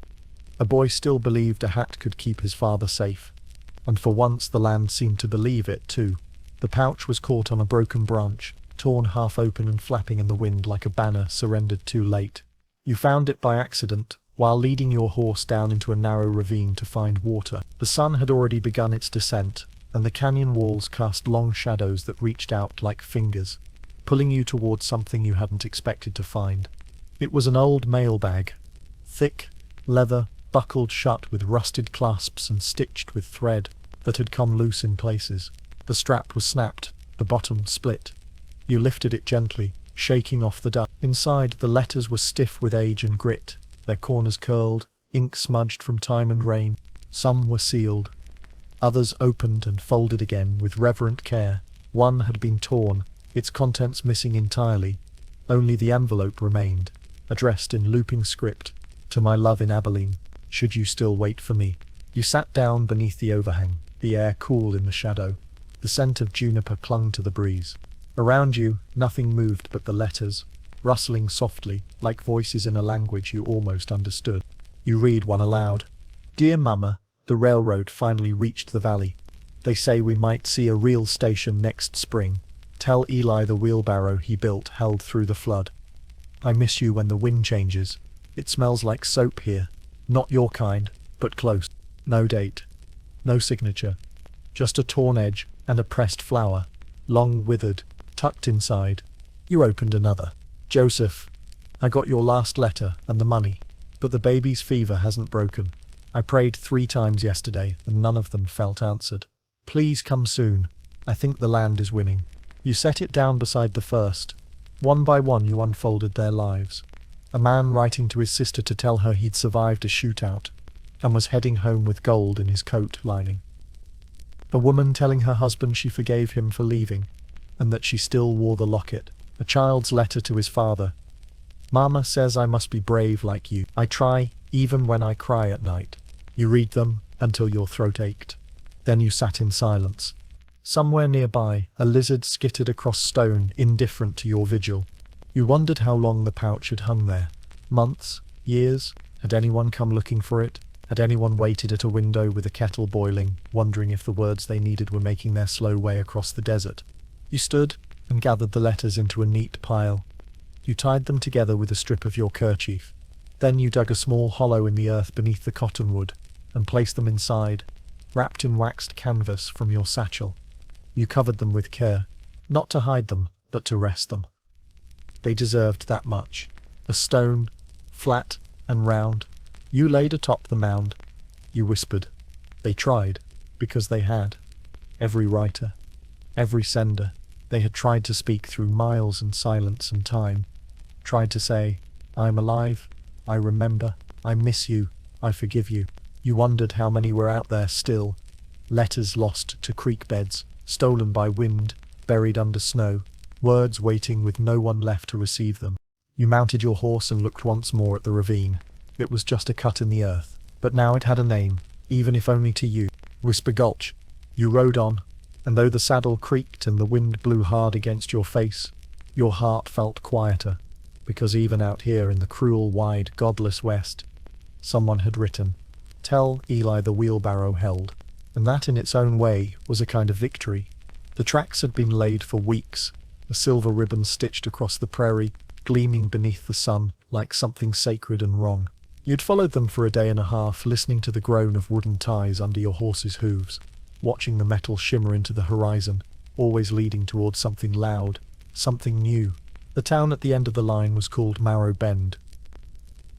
a boy still believed a hat could keep his father safe. And for once the land seemed to believe it too. The pouch was caught on a broken branch, torn half open and flapping in the wind like a banner surrendered too late. You found it by accident, while leading your horse down into a narrow ravine to find water. The sun had already begun its descent, and the canyon walls cast long shadows that reached out like fingers. pulling you towards something you hadn't expected to find. It was an old mailbag, thick, leather, buckled shut with rusted clasps and stitched with thread that had come loose in places. The strap was snapped, the bottom split. You lifted it gently, shaking off the dust. Inside, the letters were stiff with age and grit, their corners curled, ink smudged from time and rain. Some were sealed. Others opened and folded again with reverent care. One had been torn, its contents missing entirely. Only the envelope remained, addressed in looping script, "To my love in Abilene, should you still wait for me." You sat down beneath the overhang, the air cool in the shadow. The scent of juniper clung to the breeze. Around you, nothing moved but the letters, rustling softly, like voices in a language you almost understood. You read one aloud. "Dear Mama, the railroad finally reached the valley. They say we might see a real station next spring. Tell Eli the wheelbarrow he built held through the flood. I miss you when the wind changes. It smells like soap here. Not your kind, but close. No date. No signature. Just a torn edge and a pressed flower, long withered, tucked inside." You opened another. "Joseph, I got your last letter and the money, but the baby's fever hasn't broken. I prayed 3 times yesterday and none of them felt answered. Please come soon. I think the land is winning." You set it down beside the first. One by one you unfolded their lives. A man writing to his sister to tell her he'd survived a shootout and was heading home with gold in his coat lining. A woman telling her husband she forgave him for leaving and that she still wore the locket. A child's letter to his father. "Mama says I must be brave like you. I try, even when I cry at night." You read them until your throat ached. Then you sat in silence. Somewhere nearby, a lizard skittered across stone, indifferent to your vigil. You wondered how long the pouch had hung there. Months? Years? Had anyone come looking for it? Had anyone waited at a window with a kettle boiling, wondering if the words they needed were making their slow way across the desert? You stood and gathered the letters into a neat pile. You tied them together with a strip of your kerchief. Then you dug a small hollow in the earth beneath the cottonwood and placed them inside, wrapped in waxed canvas from your satchel. You covered them with care, not to hide them, but to rest them. They deserved that much. A stone, flat and round. You laid atop the mound. You whispered. They tried, because they had. Every writer, every sender, they had tried to speak through miles and silence and time. Tried to say, "I'm alive, I remember, I miss you, I forgive you." You wondered how many were out there still. Letters lost to creek beds, stolen by wind, buried under snow, words waiting with no one left to receive them. You mounted your horse and looked once more at the ravine. It was just a cut in the earth, but now it had a name, even if only to you. Whisper Gulch. You rode on, and though the saddle creaked and the wind blew hard against your face, your heart felt quieter, because even out here in the cruel, wide, godless West, someone had written, "Tell Eli the wheelbarrow held." And that in its own way was a kind of victory. The tracks had been laid for weeks, a silver ribbon stitched across the prairie, gleaming beneath the sun like something sacred and wrong. You'd followed them for a day and a half, listening to the groan of wooden ties under your horse's hooves, watching the metal shimmer into the horizon, always leading towards something loud, something new. The town at the end of the line was called Marrow Bend.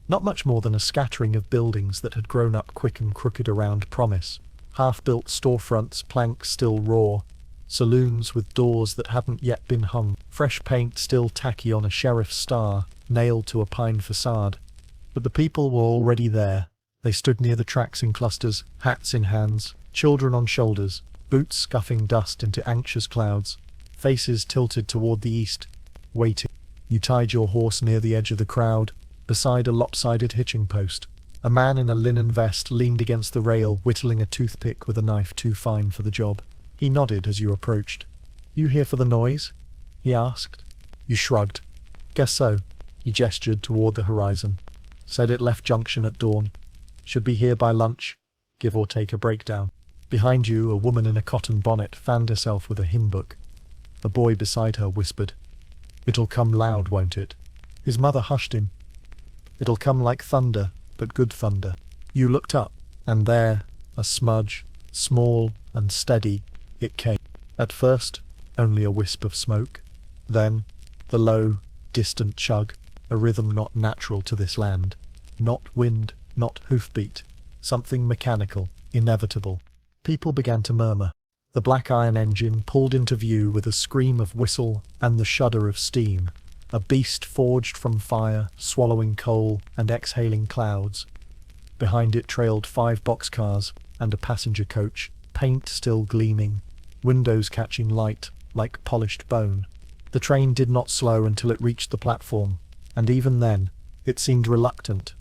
Not much more than a scattering of buildings that had grown up quick and crooked around Promise. Half-built storefronts, planks still raw, saloons with doors that hadn't yet been hung, fresh paint still tacky on a sheriff's star, nailed to a pine facade. But the people were already there. They stood near the tracks in clusters, hats in hands, children on shoulders, boots scuffing dust into anxious clouds, faces tilted toward the east, waiting. You tied your horse near the edge of the crowd, beside a lopsided hitching post. A man in a linen vest leaned against the rail, whittling a toothpick with a knife too fine for the job. He nodded as you approached. "You here for the noise?" he asked. You shrugged. "Guess so." He gestured toward the horizon. "Said it left junction at dawn. Should be here by lunch, give or take a breakdown." Behind you, a woman in a cotton bonnet fanned herself with a hymn book. A boy beside her whispered, "It'll come loud, won't it?" His mother hushed him. "It'll come like thunder, but good thunder." You looked up, and there, a smudge, small and steady, it came. At first, only a wisp of smoke. Then, The low, distant chug, a rhythm not natural to this land. Not wind, not hoofbeat. Something mechanical, inevitable. People began to murmur. The black iron engine pulled into view with a scream of whistle and the shudder of steam. A beast forged from fire, swallowing coal and exhaling clouds. Behind it trailed 5 boxcars and a passenger coach, paint still gleaming, windows catching light like polished bone. The train did not slow until it reached the platform, and even then, it seemed reluctant,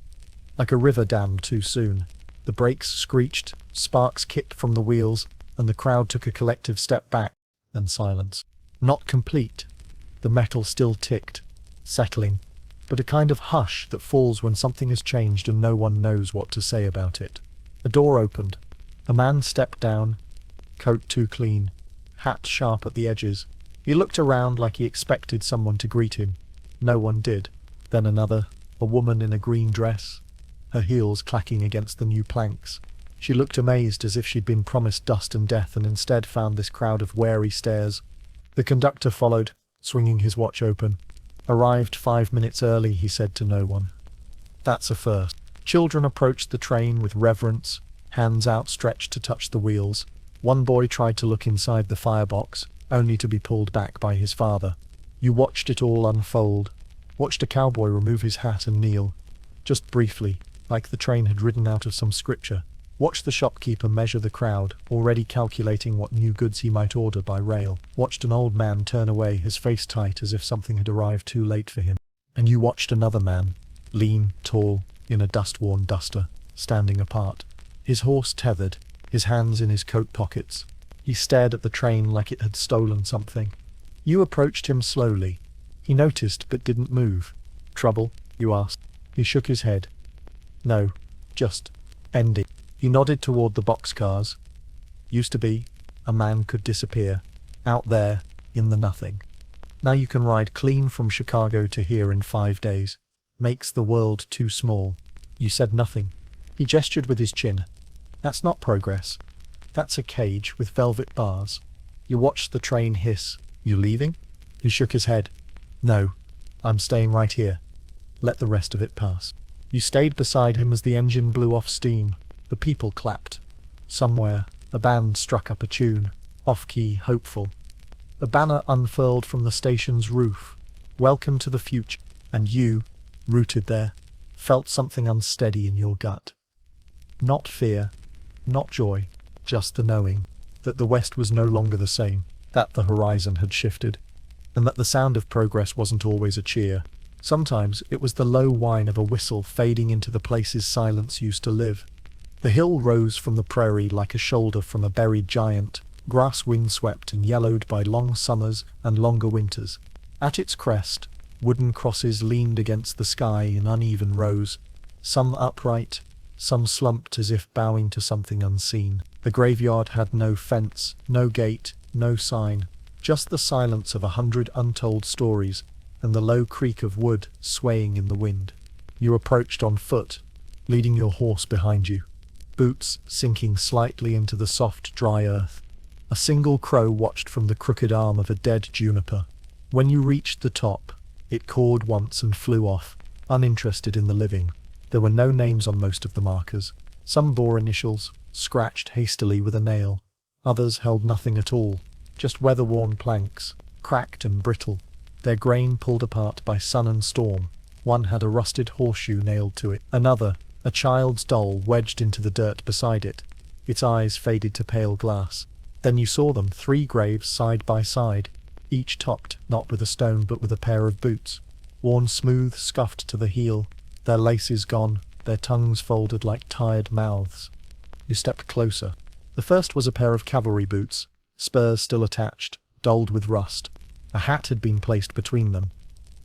like a river dammed too soon. The brakes screeched, sparks kicked from the wheels, and the crowd took a collective step back, and silence. Not complete. The metal still ticked, settling, but a kind of hush that falls when something has changed and no one knows what to say about it. A door opened. A man stepped down, coat too clean, hat sharp at the edges. He looked around like he expected someone to greet him. No one did. Then another, a woman in a green dress, her heels clacking against the new planks. She looked amazed, as if she'd been promised dust and death and instead found this crowd of wary stares. The conductor followed, swinging his watch open. "Arrived 5 minutes early," he said to no one. That's a first. Children approached the train with reverence, hands outstretched to touch the wheels. One boy tried to look inside the firebox, only to be pulled back by his father. You watched it all unfold. Watched a cowboy remove his hat and kneel. Just briefly, like the train had ridden out of some scripture. Watched the shopkeeper measure the crowd, already calculating what new goods he might order by rail. Watched an old man turn away, his face tight as if something had arrived too late for him. And you watched another man, lean, tall, in a dust-worn duster, standing apart. His horse tethered, his hands in his coat pockets. He stared at the train like it had stolen something. You approached him slowly. He noticed but didn't move. "Trouble?" you asked. He shook his head. "No, just ending." He nodded toward the boxcars. Used to be, a man could disappear, out there, in the nothing. Now you can ride clean from Chicago to here in 5 days. Makes the world too small. You said nothing. He gestured with his chin. That's not progress. That's a cage with velvet bars. You watched the train hiss. You leaving? He shook his head. No, I'm staying right here. Let the rest of it pass. You stayed beside him as the engine blew off steam. The people clapped. Somewhere, a band struck up a tune, off-key, hopeful. A banner unfurled from the station's roof. Welcome to the future. And you, rooted there, felt something unsteady in your gut. Not fear, not joy, just the knowing that the West was no longer the same, that the horizon had shifted, and that the sound of progress wasn't always a cheer. Sometimes it was the low whine of a whistle fading into the place's silence used to live. The hill rose from the prairie like a shoulder from a buried giant, grass windswept and yellowed by long summers and longer winters. At its crest, wooden crosses leaned against the sky in uneven rows, some upright, some slumped as if bowing to something unseen. The graveyard had no fence, no gate, no sign, just the silence of 100 untold stories and the low creak of wood swaying in the wind. You approached on foot, leading your horse behind you, boots sinking slightly into the soft, dry earth. A single crow watched from the crooked arm of a dead juniper. When you reached the top, it cawed once and flew off, uninterested in the living. There were no names on most of the markers. Some bore initials, scratched hastily with a nail. Others held nothing at all, just weather-worn planks, cracked and brittle, their grain pulled apart by sun and storm. One had a rusted horseshoe nailed to it. Another, a child's doll wedged into the dirt beside it, its eyes faded to pale glass. Then you saw them, 3 graves side by side, each topped not with a stone but with a pair of boots, worn smooth, scuffed to the heel, their laces gone, their tongues folded like tired mouths. You stepped closer. The first was a pair of cavalry boots, spurs still attached, dulled with rust. A hat had been placed between them.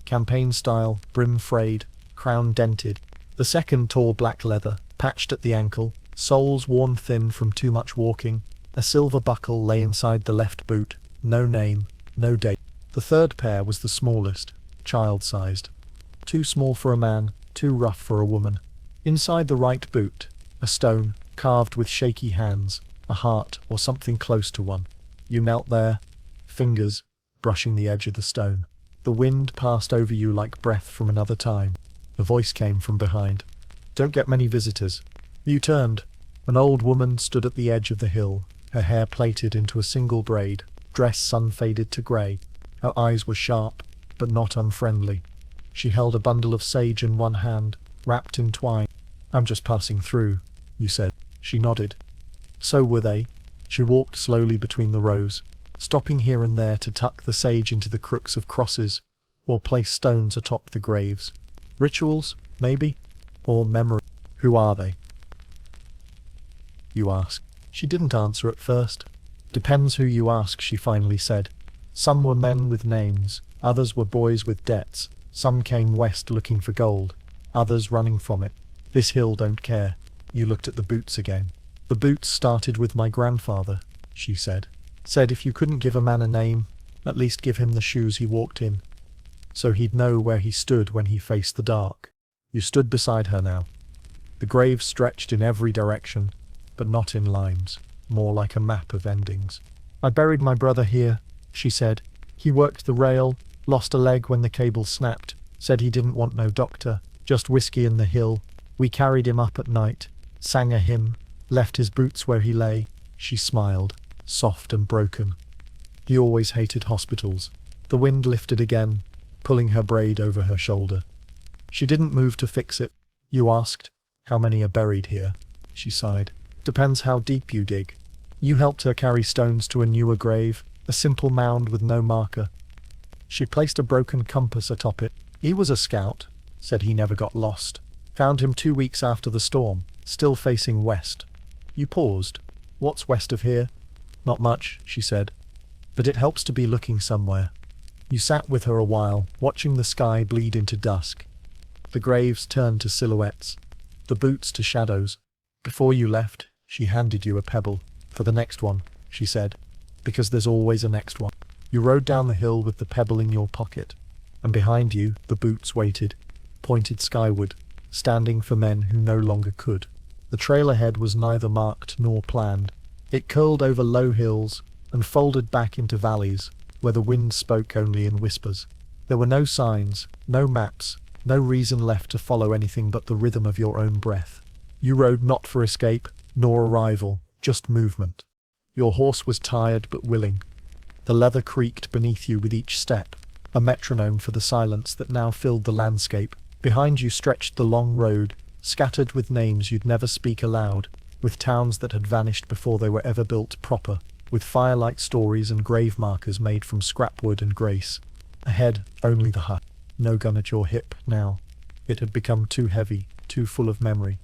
Campaign style, brim frayed, crown dented. The second tall black leather, patched at the ankle, soles worn thin from too much walking. A silver buckle lay inside the left boot. No name, no date. The third pair was the smallest, child-sized. Too small for a man, too rough for a woman. Inside the right boot, a stone, carved with shaky hands, a heart or something close to one. You knelt there, fingers brushing the edge of the stone. The wind passed over you like breath from another time. A voice came from behind. Don't get many visitors. You turned. An old woman stood at the edge of the hill, her hair plaited into a single braid, dress sun-faded to grey. Her eyes were sharp, but not unfriendly. She held a bundle of sage in one hand, wrapped in twine. I'm just passing through, you said. She nodded. So were they. She walked slowly between the rows, stopping here and there to tuck the sage into the crooks of crosses, or place stones atop the graves. Rituals, maybe? Or memory? Who are they? You asked. She didn't answer at first. Depends who you ask, she finally said. Some were men with names, others were boys with debts. Some came west looking for gold, others running from it. This hill don't care. You looked at the boots again. The boots started with my grandfather, she said. Said if you couldn't give a man a name, at least give him the shoes he walked in, so he'd know where he stood when he faced the dark. You stood beside her now. The grave stretched in every direction, but not in lines, more like a map of endings. I buried my brother here, she said. He worked the rail, lost a leg when the cable snapped, said he didn't want no doctor, just whiskey in the hill. We carried him up at night, sang a hymn, left his boots where he lay. She smiled, soft and broken. He always hated hospitals. The wind lifted again, pulling her braid over her shoulder. She didn't move to fix it. You asked, how many are buried here? She sighed. Depends how deep you dig. You helped her carry stones to a newer grave, a simple mound with no marker. She placed a broken compass atop it. He was a scout, said he never got lost. Found him 2 weeks after the storm, still facing west. You paused. What's west of here? Not much, she said. But it helps to be looking somewhere. You sat with her a while, watching the sky bleed into dusk. The graves turned to silhouettes, the boots to shadows. Before you left, she handed you a pebble. For the next one, she said, because there's always a next one. You rode down the hill with the pebble in your pocket, and behind you the boots waited, pointed skyward, standing for men who no longer could. The trail ahead was neither marked nor planned. It curled over low hills and folded back into valleys, where the wind spoke only in whispers. There were no signs, no maps, no reason left to follow anything but the rhythm of your own breath. You rode not for escape, nor arrival, just movement. Your horse was tired but willing. The leather creaked beneath you with each step, a metronome for the silence that now filled the landscape. Behind you stretched the long road, scattered with names you'd never speak aloud, with towns that had vanished before they were ever built proper, with firelight stories and grave markers made from scrap wood and grace. Ahead, only the hut. No gun at your hip now. It had become too heavy, too full of memory.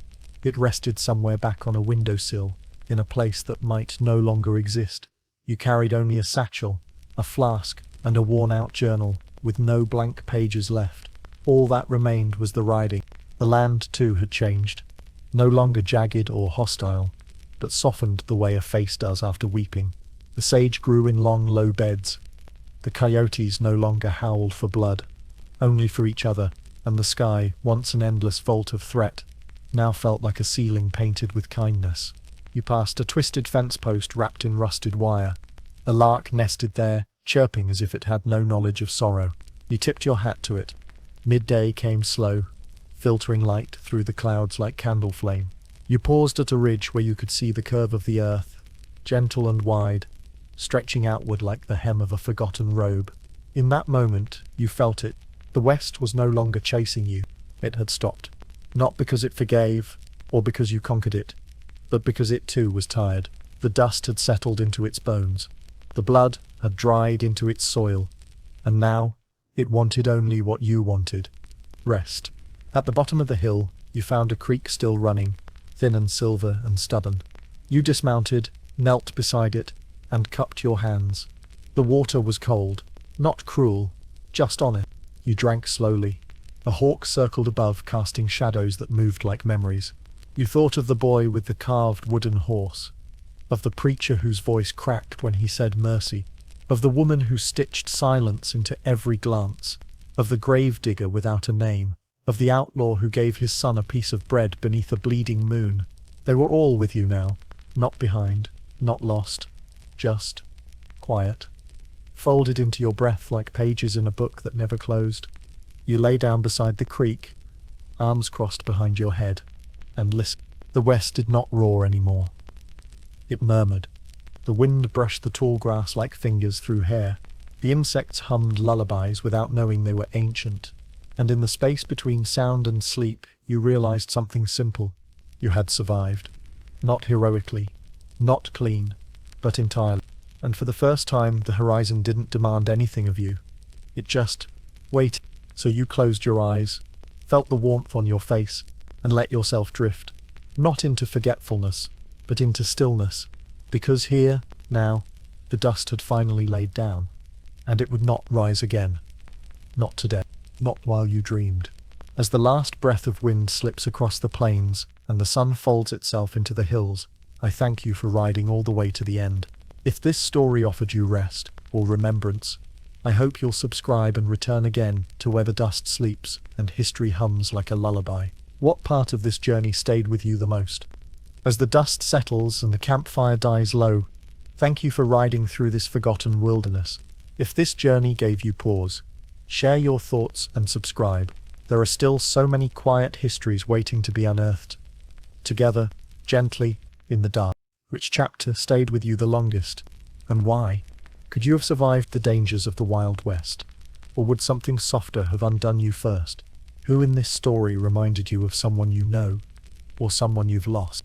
It rested somewhere back on a windowsill, in a place that might no longer exist. You carried only a satchel, a flask, and a worn-out journal, with no blank pages left. All that remained was the riding. The land, too, had changed. No longer jagged or hostile, but softened the way a face does after weeping. The sage grew in long, low beds. The coyotes no longer howled for blood, only for each other, and the sky, once an endless vault of threat, now felt like a ceiling painted with kindness. You passed a twisted fence post wrapped in rusted wire. A lark nested there, chirping as if it had no knowledge of sorrow. You tipped your hat to it. Midday came slow, filtering light through the clouds like candle flame. You paused at a ridge where you could see the curve of the earth, gentle and wide, stretching outward like the hem of a forgotten robe. In that moment, you felt it. The West was no longer chasing you. It had stopped. Not because it forgave, or because you conquered it, but because it too was tired. The dust had settled into its bones. The blood had dried into its soil. And now, it wanted only what you wanted. Rest. At the bottom of the hill, you found a creek still running, thin and silver and stubborn. You dismounted, knelt beside it, and cupped your hands. The water was cold, not cruel, just honest. You drank slowly. A hawk circled above, casting shadows that moved like memories. You thought of the boy with the carved wooden horse, of the preacher whose voice cracked when he said mercy, of the woman who stitched silence into every glance, of the grave digger without a name, of the outlaw who gave his son a piece of bread beneath a bleeding moon. They were all with you now, not behind, not lost, just quiet. folded into your breath like pages in a book that never closed. You lay down beside the creek, arms crossed behind your head, and listen. The west did not roar anymore. It murmured. The wind brushed the tall grass like fingers through hair. The insects hummed lullabies without knowing they were ancient. And in the space between sound and sleep, you realized something simple. You had survived. Not heroically, not clean, but entirely. And for the first time, the horizon didn't demand anything of you. It just waited. So you closed your eyes, felt the warmth on your face, and let yourself drift. Not into forgetfulness, but into stillness. Because here, now, the dust had finally laid down. And it would not rise again. Not today. Not while you dreamed. As the last breath of wind slips across the plains, and the sun folds itself into the hills, I thank you for riding all the way to the end. If this story offered you rest, or remembrance, I hope you'll subscribe and return again to where the dust sleeps and history hums like a lullaby. What part of this journey stayed with you the most? As the dust settles and the campfire dies low, thank you for riding through this forgotten wilderness. If this journey gave you pause, share your thoughts and subscribe. There are still so many quiet histories waiting to be unearthed. Together, gently, in the dark. Which chapter stayed with you the longest, and why? Could you have survived the dangers of the Wild West? Or would something softer have undone you first? Who in this story reminded you of someone you know, or someone you've lost?